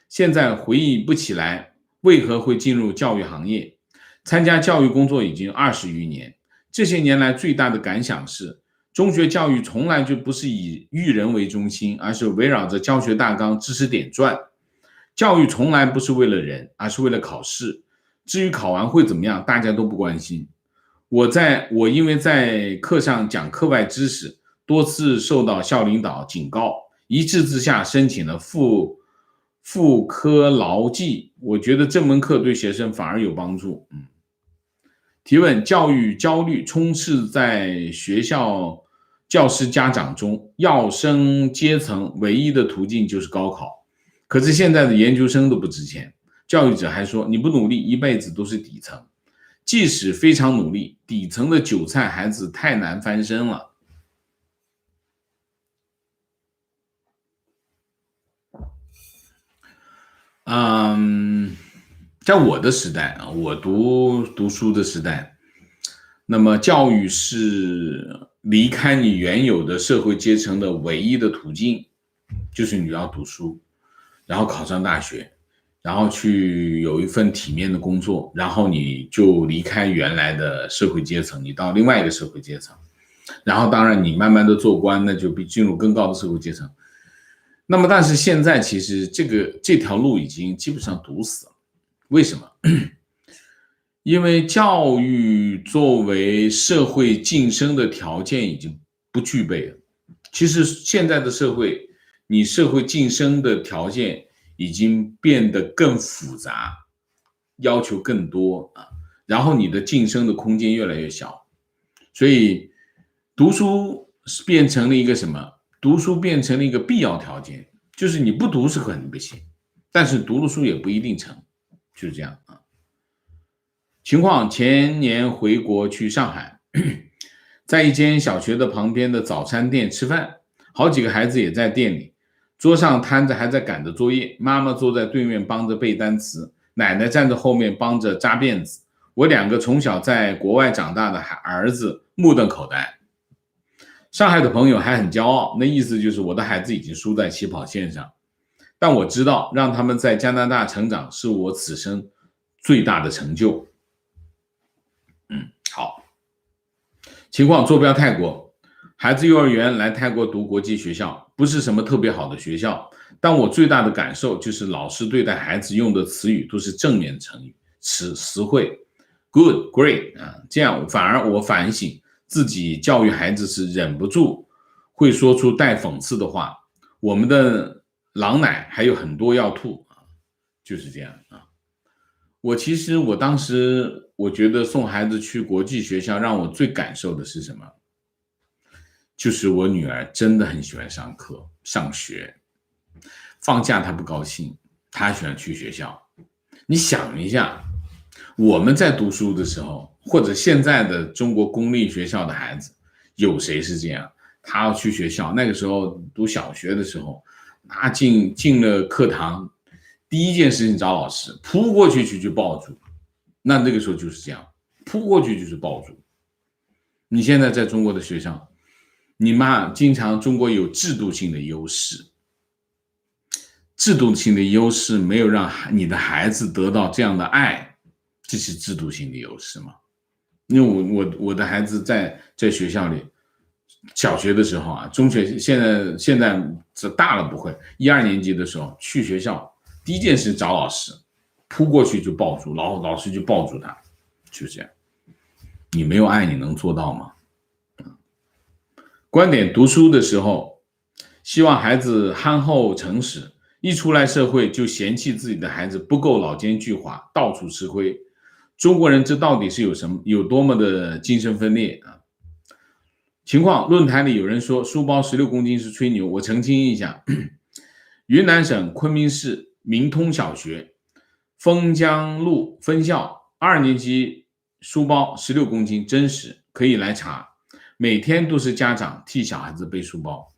现在回忆不起来为何会进入教育行业，参加教育工作已经20余年。这些年来最大的感想是，中学教育从来就不是以育人为中心，而是围绕着教学大纲、知识点转。教育从来不是为了人，而是为了考试。至于考完会怎么样，大家都不关心。我因为在课上讲课外知识，多次受到校领导警告，一致之下申请了副科劳技。我觉得这门课对学生反而有帮助。提问：教育焦虑充斥在学校教师家长中，要升阶层唯一的途径就是高考，可是现在的研究生都不值钱。教育者还说，你不努力一辈子都是底层，即使非常努力，底层的韭菜孩子太难翻身了。在我的时代啊，我读书的时代，那么教育是离开你原有的社会阶层的唯一的途径，就是你要读书，然后考上大学，然后去有一份体面的工作，然后你就离开原来的社会阶层，你到另外一个社会阶层，然后当然你慢慢的做官，那就进入更高的社会阶层。那么但是现在其实这条路已经基本上堵死了。为什么？因为教育作为社会晋升的条件已经不具备了。其实现在的社会，你社会晋升的条件已经变得更复杂，要求更多啊，然后你的晋升的空间越来越小，所以读书变成了一个什么？读书变成了一个必要条件，就是你不读是肯定不行，但是读了书也不一定成，就是这样啊。情况前年回国去上海，在一间小学的旁边的早餐店吃饭，好几个孩子也在店里，桌上摊着还在赶的作业，妈妈坐在对面帮着背单词，奶奶站在后面帮着扎辫子。我2个从小在国外长大的儿子目瞪口呆。上海的朋友还很骄傲，那意思就是我的孩子已经输在起跑线上。但我知道让他们在加拿大成长是我此生最大的成就。好。情况坐标泰国，孩子幼儿园来泰国读国际学校，不是什么特别好的学校，但我最大的感受就是老师对待孩子用的词语都是正面成语，词汇 good great 这样反而我反省自己教育孩子时忍不住会说出带讽刺的话，我们的狼奶还有很多要吐，就是这样啊。我当时我觉得送孩子去国际学校让我最感受的是什么？就是我女儿真的很喜欢上课上学，放假她不高兴，她喜欢去学校。你想一下，我们在读书的时候，或者现在的中国公立学校的孩子，有谁是这样？他要去学校，那个时候读小学的时候，那进了课堂，第一件事情找老师，扑过去就抱住。那个时候就是这样，扑过去就是抱住。你现在在中国的学校，你妈经常中国有制度性的优势，制度性的优势没有让你的孩子得到这样的爱，这是制度性的优势吗？因为我的孩子在学校里，小学的时候啊，中学现在这大了不会，1、2年级的时候去学校，第一件事找老师，扑过去就抱住，老师就抱住他，就这样。你没有爱，你能做到吗？观点：读书的时候，希望孩子憨厚诚实，一出来社会就嫌弃自己的孩子不够老奸巨猾，到处吃亏。中国人这到底是有多么的精神分裂啊？情况：论坛里有人说书包16公斤是吹牛，我澄清一下，云南省昆明市明通小学枫江路分校2年级书包16公斤真实，可以来查，每天都是家长替小孩子背书包。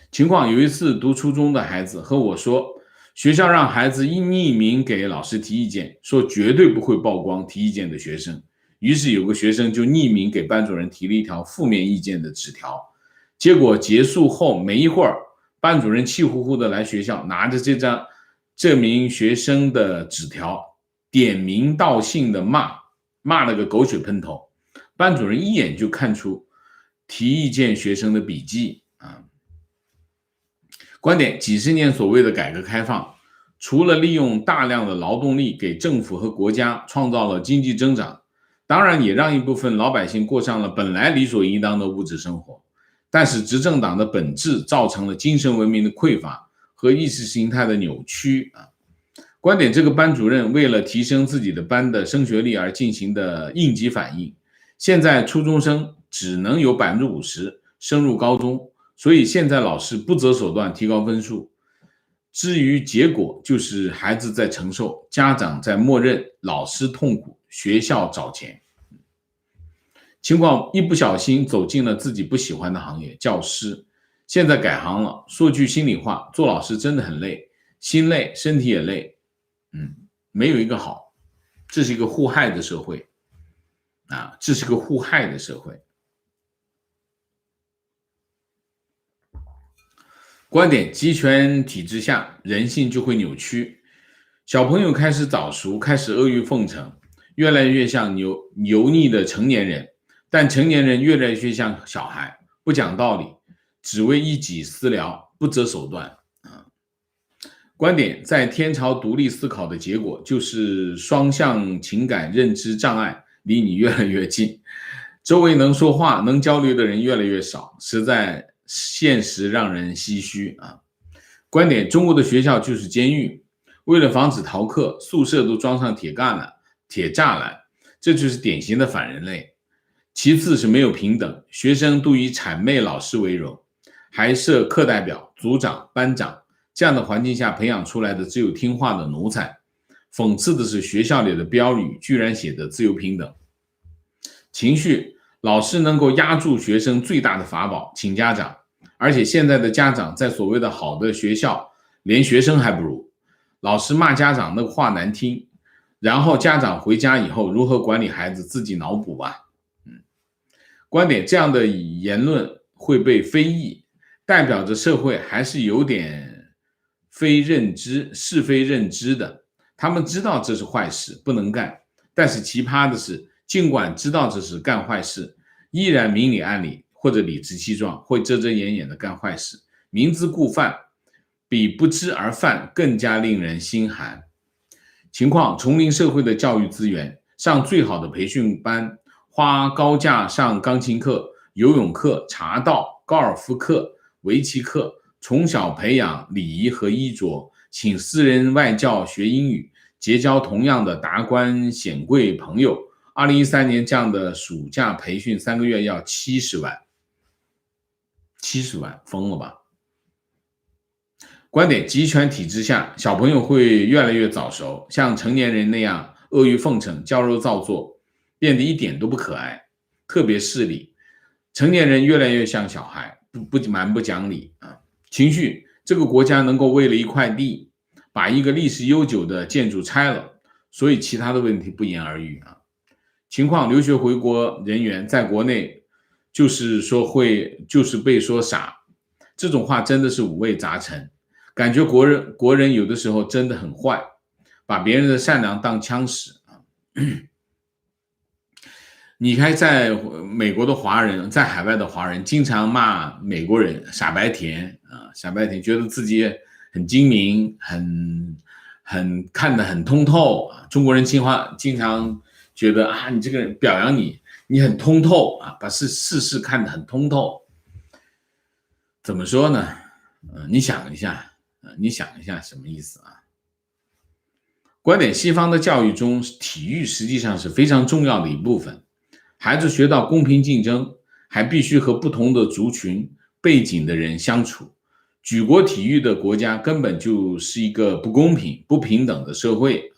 情况：有一次读初中的孩子和我说，学校让孩子匿名给老师提意见，说绝对不会曝光提意见的学生。于是有个学生就匿名给班主任提了一条负面意见的纸条，结果结束后没一会儿，班主任气呼呼的来学校，拿着这名学生的纸条，点名道姓的骂了个狗血喷头。班主任一眼就看出提意见学生的笔记啊。观点：几十年所谓的改革开放，除了利用大量的劳动力给政府和国家创造了经济增长，当然也让一部分老百姓过上了本来理所应当的物质生活，但是执政党的本质造成了精神文明的匮乏和意识形态的扭曲啊。观点：这个班主任为了提升自己的班的升学率而进行的应急反应，现在初中生只能有50%升入高中，所以现在老师不择手段提高分数。至于结果，就是孩子在承受，家长在默认，老师痛苦，学校找钱。情况：一不小心走进了自己不喜欢的行业，教师。现在改行了，说句心里话，做老师真的很累，心累，身体也累，没有一个好，这是一个互害的社会啊，这是个互害的社会。观点：集权体制下，人性就会扭曲。小朋友开始早熟，开始阿谀奉承，越来越像油腻的成年人，但成年人越来越像小孩，不讲道理，只为一己私聊，不择手段。观点：在天朝独立思考的结果，就是双向情感认知障碍离你越来越近，周围能说话、能交流的人越来越少，实在现实让人唏嘘啊。观点：中国的学校就是监狱，为了防止逃课，宿舍都装上铁栅栏，这就是典型的反人类。其次是没有平等，学生都以谄媚老师为荣，还设课代表、组长、班长，这样的环境下培养出来的只有听话的奴才。讽刺的是，学校里的标语居然写的自由平等。情绪，老师能够压住学生最大的法宝，请家长。而且现在的家长在所谓的好的学校，连学生还不如。老师骂家长那个话难听，然后家长回家以后如何管理孩子，自己脑补吧。观点，这样的言论会被非议，代表着社会还是有点是非认知的。他们知道这是坏事，不能干，但是奇葩的是，尽管知道这是干坏事，依然明里暗里或者理直气壮，会遮遮掩掩的干坏事，明知故犯，比不知而犯更加令人心寒。情况，丛林社会的教育资源，上最好的培训班，花高价上钢琴课、游泳课、茶道、高尔夫课、围棋课，从小培养礼仪和衣着，请私人外教学英语，结交同样的达官显贵朋友。2013年这样的暑假培训3个月要70万，70万，疯了吧？观点，集权体制下，小朋友会越来越早熟，像成年人那样阿谀奉承、矫揉造作，变得一点都不可爱，特别势利。成年人越来越像小孩，蛮不讲理啊。情绪，这个国家能够为了一块地，把一个历史悠久的建筑拆了，所以其他的问题不言而喻啊。情况，留学回国人员在国内就是被说傻，这种话真的是五味杂陈。感觉国人有的时候真的很坏，把别人的善良当枪使啊。你看，在美国的华人，在海外的华人，经常骂美国人傻白甜啊，傻白甜，觉得自己很精明，很看得很通透啊。中国人经常觉得啊，你这个人表扬你很通透啊，把事看得很通透。怎么说呢？你想一下什么意思啊？观点，西方的教育中，体育实际上是非常重要的一部分。孩子学到公平竞争，还必须和不同的族群背景的人相处。举国体育的国家根本就是一个不公平、不平等的社会。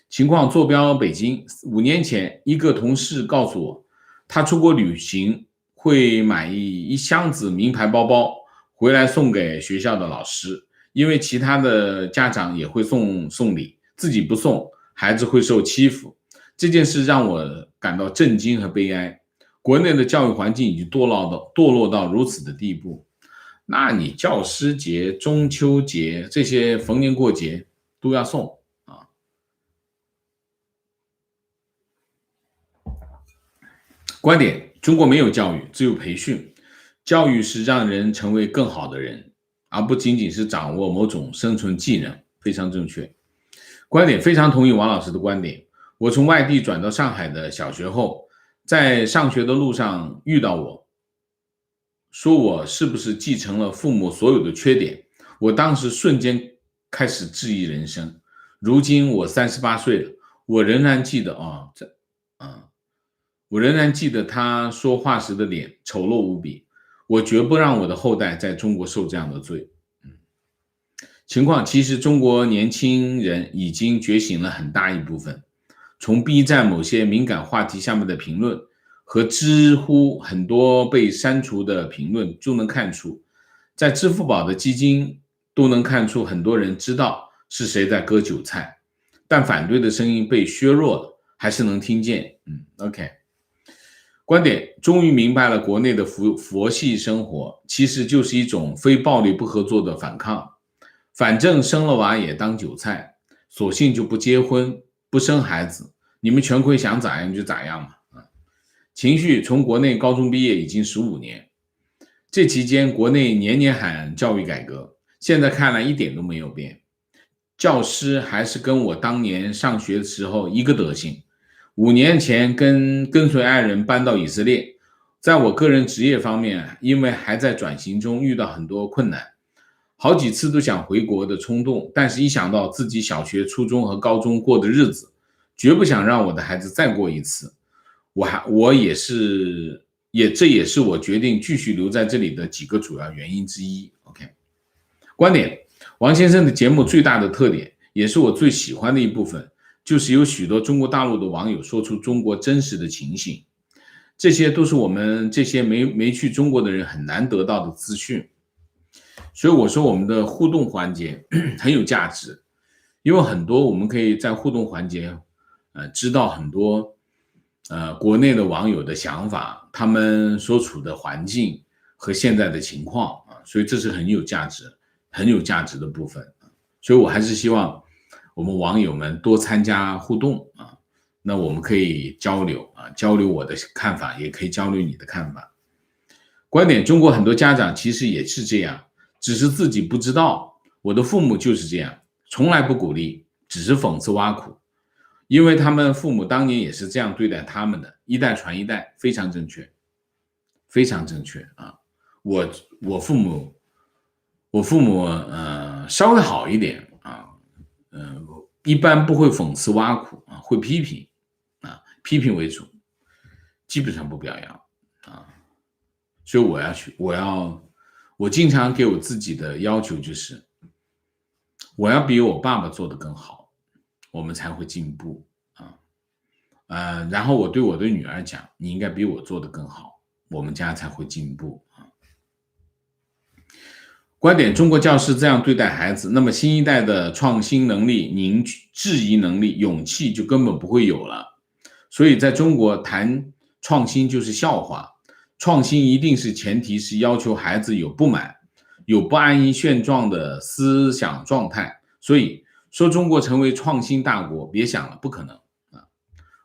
情况，坐标北京。5年前，一个同事告诉我，他出国旅行会买一箱子名牌包包回来送给学校的老师，因为其他的家长也会送礼，自己不送，孩子会受欺负。这件事让我感到震惊和悲哀。国内的教育环境已经堕落到如此的地步，那你教师节、中秋节这些逢年过节都要送啊？观点，中国没有教育，只有培训。教育是让人成为更好的人，而不仅仅是掌握某种生存技能，非常正确。观点，非常同意王老师的观点。我从外地转到上海的小学后，在上学的路上遇到我，说我是不是继承了父母所有的缺点。我当时瞬间开始质疑人生。如今我38岁了，我仍然记得他说话时的脸丑陋无比。我绝不让我的后代在中国受这样的罪。情况，其实中国年轻人已经觉醒了很大一部分。从 B 站某些敏感话题下面的评论和知乎很多被删除的评论就能看出，在支付宝的基金都能看出很多人知道是谁在割韭菜，但反对的声音被削弱了，还是能听见。OK。观点，终于明白了，国内的佛系生活其实就是一种非暴力不合作的反抗。反正生了娃也当韭菜，索性就不结婚不生孩子，你们全亏想咋样就咋样嘛。情绪，从国内高中毕业已经15年，这期间国内年年喊教育改革，现在看来一点都没有变，教师还是跟我当年上学的时候一个德行。5年前跟随爱人搬到以色列，在我个人职业方面，因为还在转型中遇到很多困难，好几次都想回国的冲动，但是一想到自己小学、初中和高中过的日子，绝不想让我的孩子再过一次。我也是这也是我决定继续留在这里的几个主要原因之一。OK， 观点，王先生的节目最大的特点，也是我最喜欢的一部分，就是有许多中国大陆的网友说出中国真实的情形，这些都是我们这些没去中国的人很难得到的资讯。所以我说我们的互动环节很有价值，因为很多我们可以在互动环节知道很多国内的网友的想法，他们所处的环境和现在的情况啊，所以这是很有价值的部分。所以我还是希望我们网友们多参加互动啊，那我们可以交流啊，交流我的看法，也可以交流你的看法。观点，中国很多家长其实也是这样，只是自己不知道。我的父母就是这样，从来不鼓励，只是讽刺挖苦，因为他们父母当年也是这样对待他们的，一代传一代，非常正确，非常正确啊！我父母稍微好一点啊，一般不会讽刺挖苦啊，会批评啊，批评为主，基本上不表扬啊。所以我经常给我自己的要求就是，我要比我爸爸做得更好，我们才会进步啊。然后我对我的女儿讲，你应该比我做得更好，我们家才会进步啊。观点，中国教师这样对待孩子，那么新一代的创新能力、质疑能力、勇气就根本不会有了。所以在中国谈创新就是笑话，创新一定是前提是要求孩子有不满、有不安于现状的思想状态。所以说中国成为创新大国，别想了，不可能啊。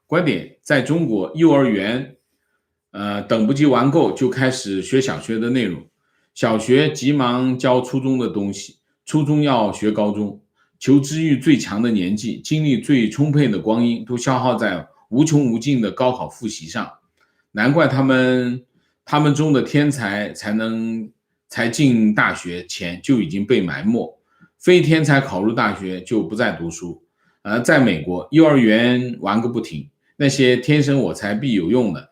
观点，在中国幼儿园等不及玩够就开始学小学的内容，小学急忙教初中的东西，初中要学高中，求知欲最强的年纪，精力最充沛的光阴都消耗在无穷无尽的高考复习上，难怪他们中的天才才进大学前就已经被埋没，非天才考入大学就不再读书。在美国，幼儿园玩个不停，那些天生我材必有用的，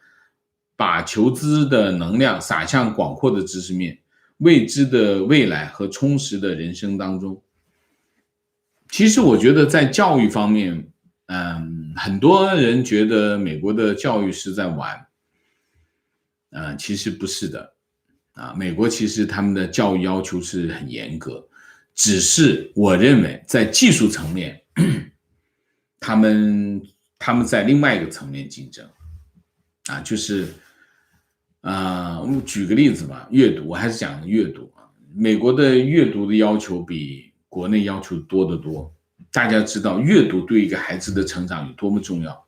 把求知的能量撒向广阔的知识面、未知的未来和充实的人生当中。其实我觉得在教育方面，很多人觉得美国的教育是在玩，其实不是的啊。美国其实他们的教育要求是很严格，只是我认为在技术层面，他们在另外一个层面竞争啊，就是我们举个例子吧，阅读，我还是讲阅读啊。美国的阅读的要求比国内要求多得多。大家知道阅读对一个孩子的成长有多么重要。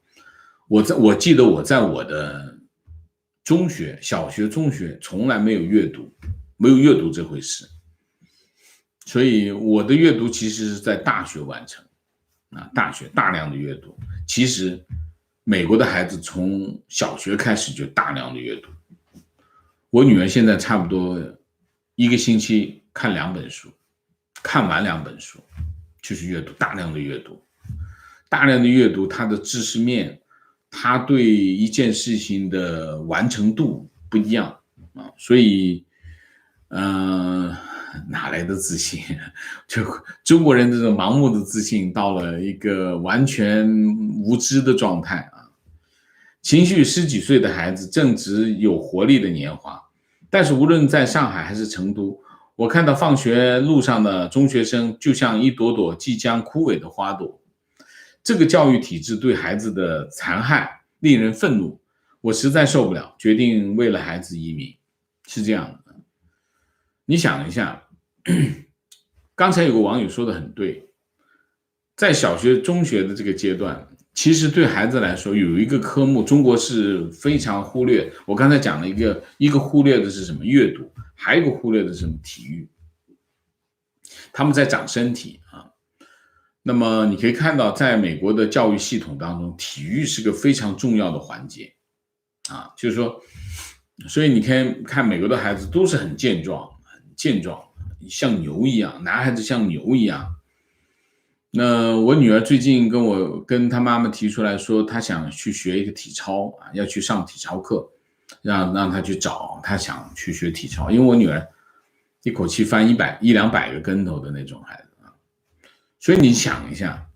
我记得我在我的中学、小学、中学从来没有阅读这回事，所以我的阅读其实是在大学完成啊，大学大量的阅读。其实美国的孩子从小学开始就大量的阅读。我女儿现在差不多一个星期看2本书，看完2本书，就是阅读，大量的阅读，她的知识面，她对一件事情的完成度不一样啊，所以，哪来的自信？就中国人这种盲目的自信，到了一个完全无知的状态啊。情绪10几岁的孩子正值有活力的年华，但是无论在上海还是成都，我看到放学路上的中学生就像一朵朵即将枯萎的花朵。这个教育体制对孩子的残害令人愤怒，我实在受不了，决定为了孩子移民。是这样的，你想一下，刚才有个网友说的很对，在小学、中学的这个阶段，其实对孩子来说有一个科目，中国是非常忽略。我刚才讲了一个忽略的是什么？阅读，还有一个忽略的是什么？体育。他们在长身体啊。那么你可以看到，在美国的教育系统当中，体育是个非常重要的环节啊，就是说，所以你看美国的孩子都是很健壮，像牛一样，男孩子像牛一样。那我女儿最近跟她妈妈提出来说，她想去学一个体操啊，要去上体操课，让她去找，她想去学体操，因为我女儿一口气翻一两百个跟头的那种孩子啊，所以你想一下，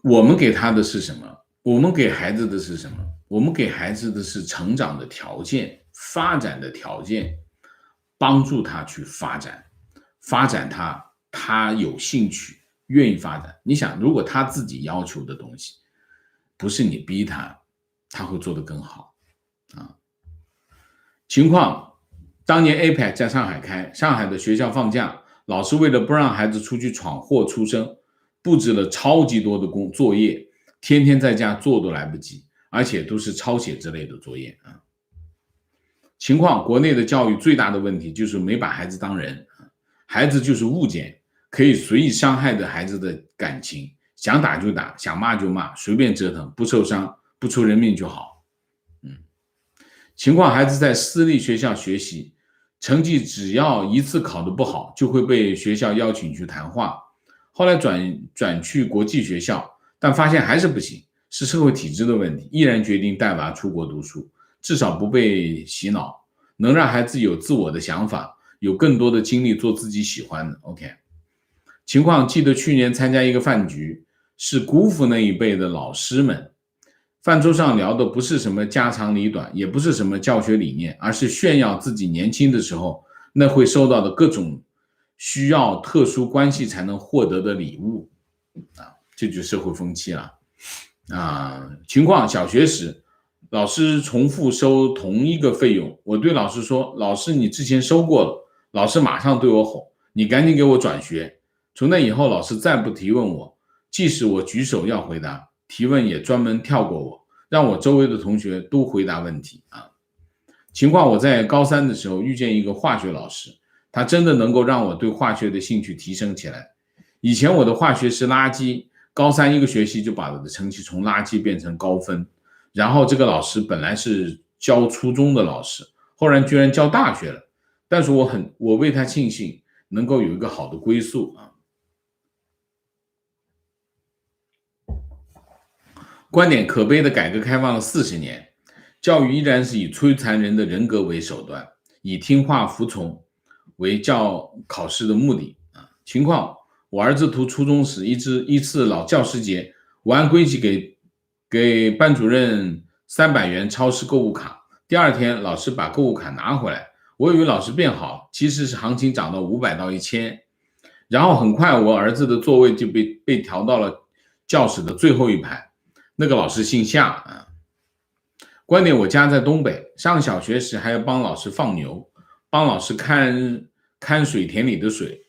我们给她的是什么？我们给孩子的是什么？我们给孩子的是成长的条件、发展的条件，帮助他去发展他有兴趣、愿意发展。你想，如果他自己要求的东西，不是你逼他，他会做得更好啊。情况，当年 APEC 在上海开，上海的学校放假，老师为了不让孩子出去闯祸出生，布置了超级多的作业，天天在家做都来不及，而且都是抄写之类的作业啊。情况，国内的教育最大的问题就是没把孩子当人，孩子就是物件，可以随意伤害的孩子的感情，想打就打，想骂就骂，随便折腾，不受伤，不出人命就好。情况，孩子在私立学校学习，成绩只要一次考得不好，就会被学校邀请去谈话。后来转去国际学校，但发现还是不行，是社会体制的问题，毅然决定带娃出国读书，至少不被洗脑，能让孩子有自我的想法，有更多的精力做自己喜欢的。OK， 情况，记得去年参加一个饭局，是辜负那一辈的老师们。饭桌上聊的不是什么家长里短，也不是什么教学理念，而是炫耀自己年轻的时候那会收到的各种需要特殊关系才能获得的礼物啊，这就是社会风气了啊。情况，小学时老师重复收同一个费用，我对老师说，老师你之前收过了，老师马上对我吼，你赶紧给我转学。从那以后老师再不提问我，即使我举手要回答，提问也专门跳过我，让我周围的同学都回答问题啊。情况，我在高三的时候遇见一个化学老师，他真的能够让我对化学的兴趣提升起来。以前我的化学是垃圾，高三一个学期就把我的成绩从垃圾变成高分。然后这个老师本来是教初中的老师，后来居然教大学了，但是我为他庆幸，能够有一个好的归宿啊。观点，可悲的改革开放了40年，教育依然是以摧残人的人格为手段，以听话服从为考试的目的啊。情况，我儿子读初中时，一次老教师节，我按规矩给班主任300元超市购物卡，第二天老师把购物卡拿回来，我以为老师变好，其实是行情涨到500到1000，然后很快我儿子的座位就被调到了教室的最后一排。那个老师姓夏啊。观点，我家在东北，上小学时还要帮老师放牛，帮老师看水田里的水，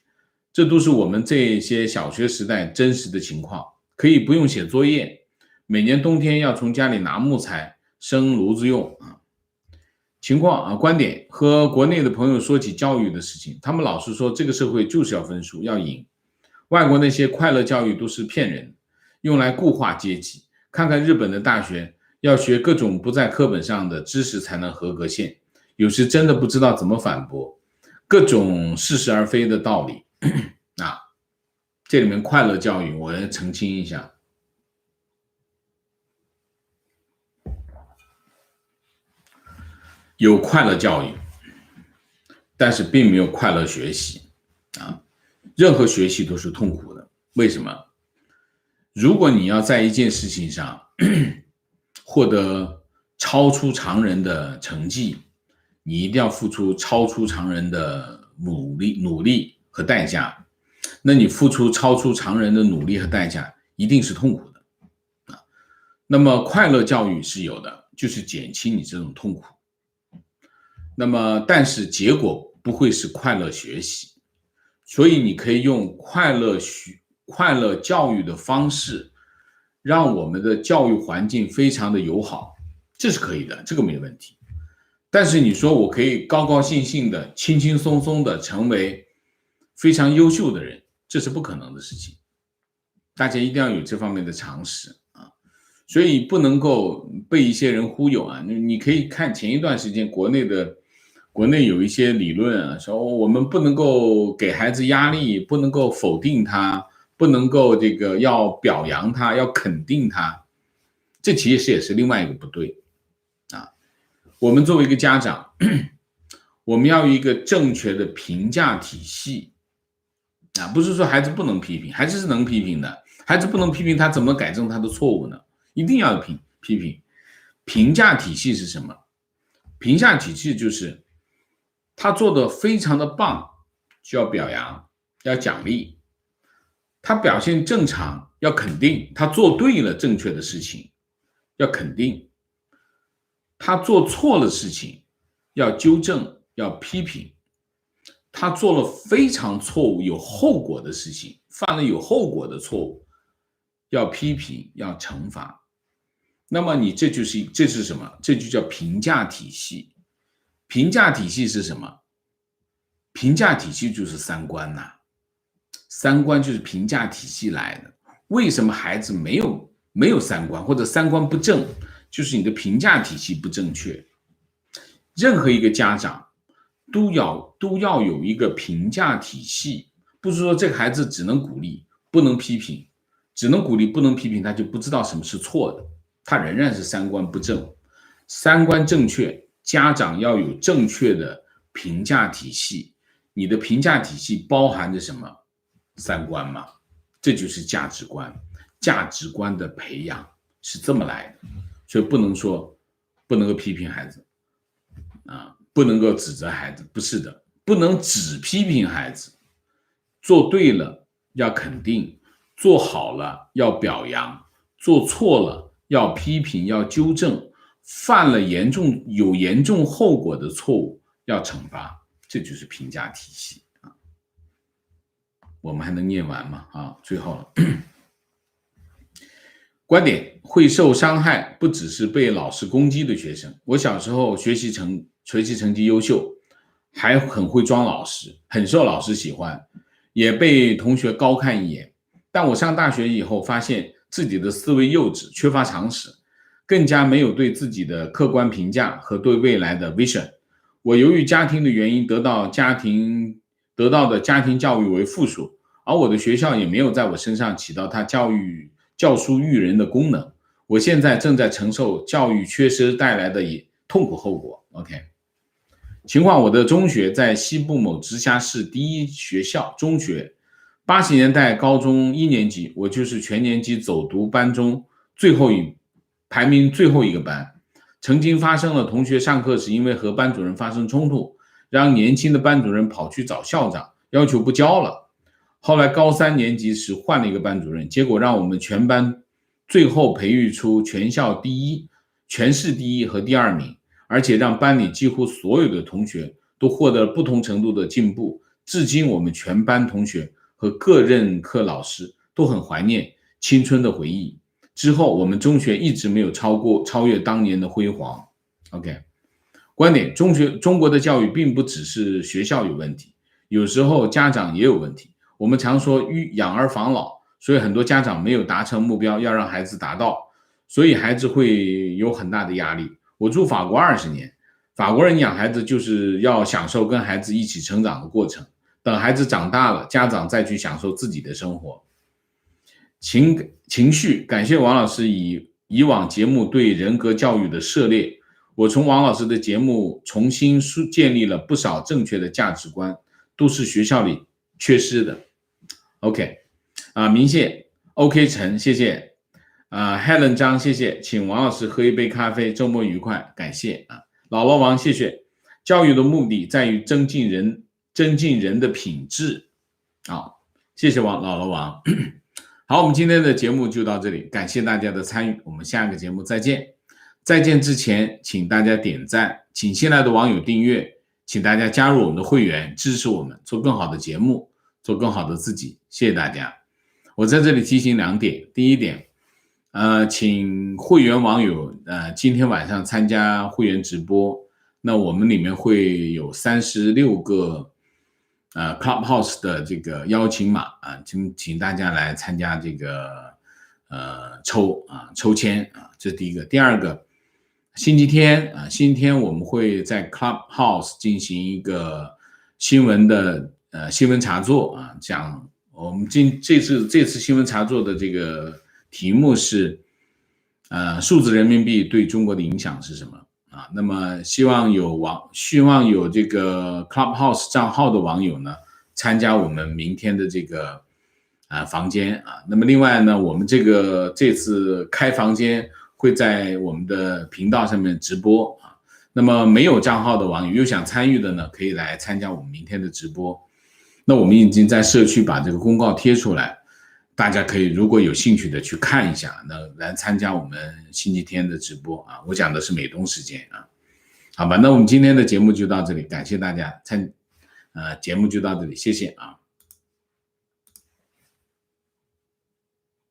这都是我们这些小学时代真实的情况。可以不用写作业，每年冬天要从家里拿木材生炉子用啊。情况啊，观点，和国内的朋友说起教育的事情，他们老是说这个社会就是要分数，要赢。外国那些快乐教育都是骗人，用来固化阶级。看看日本的大学，要学各种不在课本上的知识才能合格线，有时真的不知道怎么反驳各种似是而非的道理啊。这里面快乐教育我要澄清一下，有快乐教育，但是并没有快乐学习啊。任何学习都是痛苦的，为什么？如果你要在一件事情上获得超出常人的成绩，你一定要付出超出常人的努力和代价。那你付出超出常人的努力和代价，一定是痛苦的啊。那么快乐教育是有的，就是减轻你这种痛苦。那么但是结果不会是快乐学习，所以你可以用快乐教育的方式，让我们的教育环境非常的友好，这是可以的，这个没问题。但是你说我可以高高兴兴的、轻轻松松的成为非常优秀的人，这是不可能的事情。大家一定要有这方面的常识啊，所以不能够被一些人忽悠啊。你可以看前一段时间国内有一些理论啊，说我们不能够给孩子压力，不能够否定他，不能够这个要表扬他，要肯定他，这其实也是另外一个不对啊。我们作为一个家长，我们要有一个正确的评价体系啊，不是说孩子不能批评，孩子是能批评的，孩子不能批评他怎么改正他的错误呢？一定要批评。评价体系是什么？评价体系就是他做的非常的棒，就要表扬，要奖励；他表现正常，要肯定；他做对了正确的事情，要肯定；他做错了事情，要纠正，要批评；他做了非常错误、有后果的事情，犯了有后果的错误，要批评，要惩罚。那么你这是什么？这就叫评价体系。评价体系是什么？评价体系就是三观呐，三观就是评价体系来的。为什么孩子没有三观，或者三观不正？就是你的评价体系不正确。任何一个家长都要有一个评价体系，不是说这个孩子只能鼓励，不能批评，只能鼓励不能批评，他就不知道什么是错的。他仍然是三观不正。三观正确，家长要有正确的评价体系。你的评价体系包含着什么？三观嘛，这就是价值观。价值观的培养是这么来的，所以不能说不能够批评孩子啊，不能够指责孩子，不是的，不能只批评孩子。做对了要肯定，做好了要表扬，做错了要批评，要纠正，犯了有严重后果的错误要惩罚，这就是评价体系啊。我们还能念完吗？啊，最后了。观点：会受伤害不只是被老师攻击的学生。我小时候学习成绩优秀，还很会装老实，很受老师喜欢，也被同学高看一眼。但我上大学以后发现自己的思维幼稚，缺乏常识，更加没有对自己的客观评价和对未来的 vision。我由于家庭的原因得到的家庭教育为负数，而我的学校也没有在我身上起到它教书育人的功能。我现在正在承受教育缺失带来的痛苦后果。OK， 情况：我的中学在西部某直辖市第一学校中学，80年代高中1年级，我就是全年级走读班中排名最后一个班。曾经发生了同学上课时因为和班主任发生冲突，让年轻的班主任跑去找校长，要求不教了。后来高3年级时换了一个班主任，结果让我们全班最后培育出全市第一和第2名，而且让班里几乎所有的同学都获得了不同程度的进步。至今我们全班同学和各任课老师都很怀念青春的回忆。之后我们中学一直没有超越当年的辉煌。 OK， 观点：中国的教育并不只是学校有问题，有时候家长也有问题。我们常说养儿防老，所以很多家长没有达成目标，要让孩子达到，所以孩子会有很大的压力。我住法国20年，法国人养孩子就是要享受跟孩子一起成长的过程，等孩子长大了，家长再去享受自己的生活。情绪：感谢王老师以往节目对人格教育的涉猎，我从王老师的节目重新建立了不少正确的价值观，都是学校里缺失的。OK， 明谢 OK 陈，谢谢Helen 张，谢谢，请王老师喝一杯咖啡，周末愉快，感谢老罗王，谢谢。教育的目的在于增进人的品质。谢谢老罗王。好，我们今天的节目就到这里，感谢大家的参与，我们下个节目再见。再见之前，请大家点赞，请新来的网友订阅，请大家加入我们的会员，支持我们做更好的节目，做更好的自己，谢谢大家。我在这里提醒2点，第一点，请会员网友今天晚上参加会员直播，那我们里面会有36个Clubhouse 的这个邀请码请大家来参加这个抽签这是第一个。第二个，星期天我们会在 Clubhouse 进行一个新闻查作讲我们这次新闻茶座的这个题目是数字人民币对中国的影响是什么啊？那么希望有这个 Clubhouse 账号的网友呢参加我们明天的这个房间啊。那么另外呢，我们这次开房间会在我们的频道上面直播啊。那么没有账号的网友又想参与的呢，可以来参加我们明天的直播。那我们已经在社区把这个公告贴出来，大家可以如果有兴趣的去看一下，那来参加我们星期天的直播啊。我讲的是美东时间啊，好吧？那我们今天的节目就到这里，感谢大家节目就到这里，谢谢啊。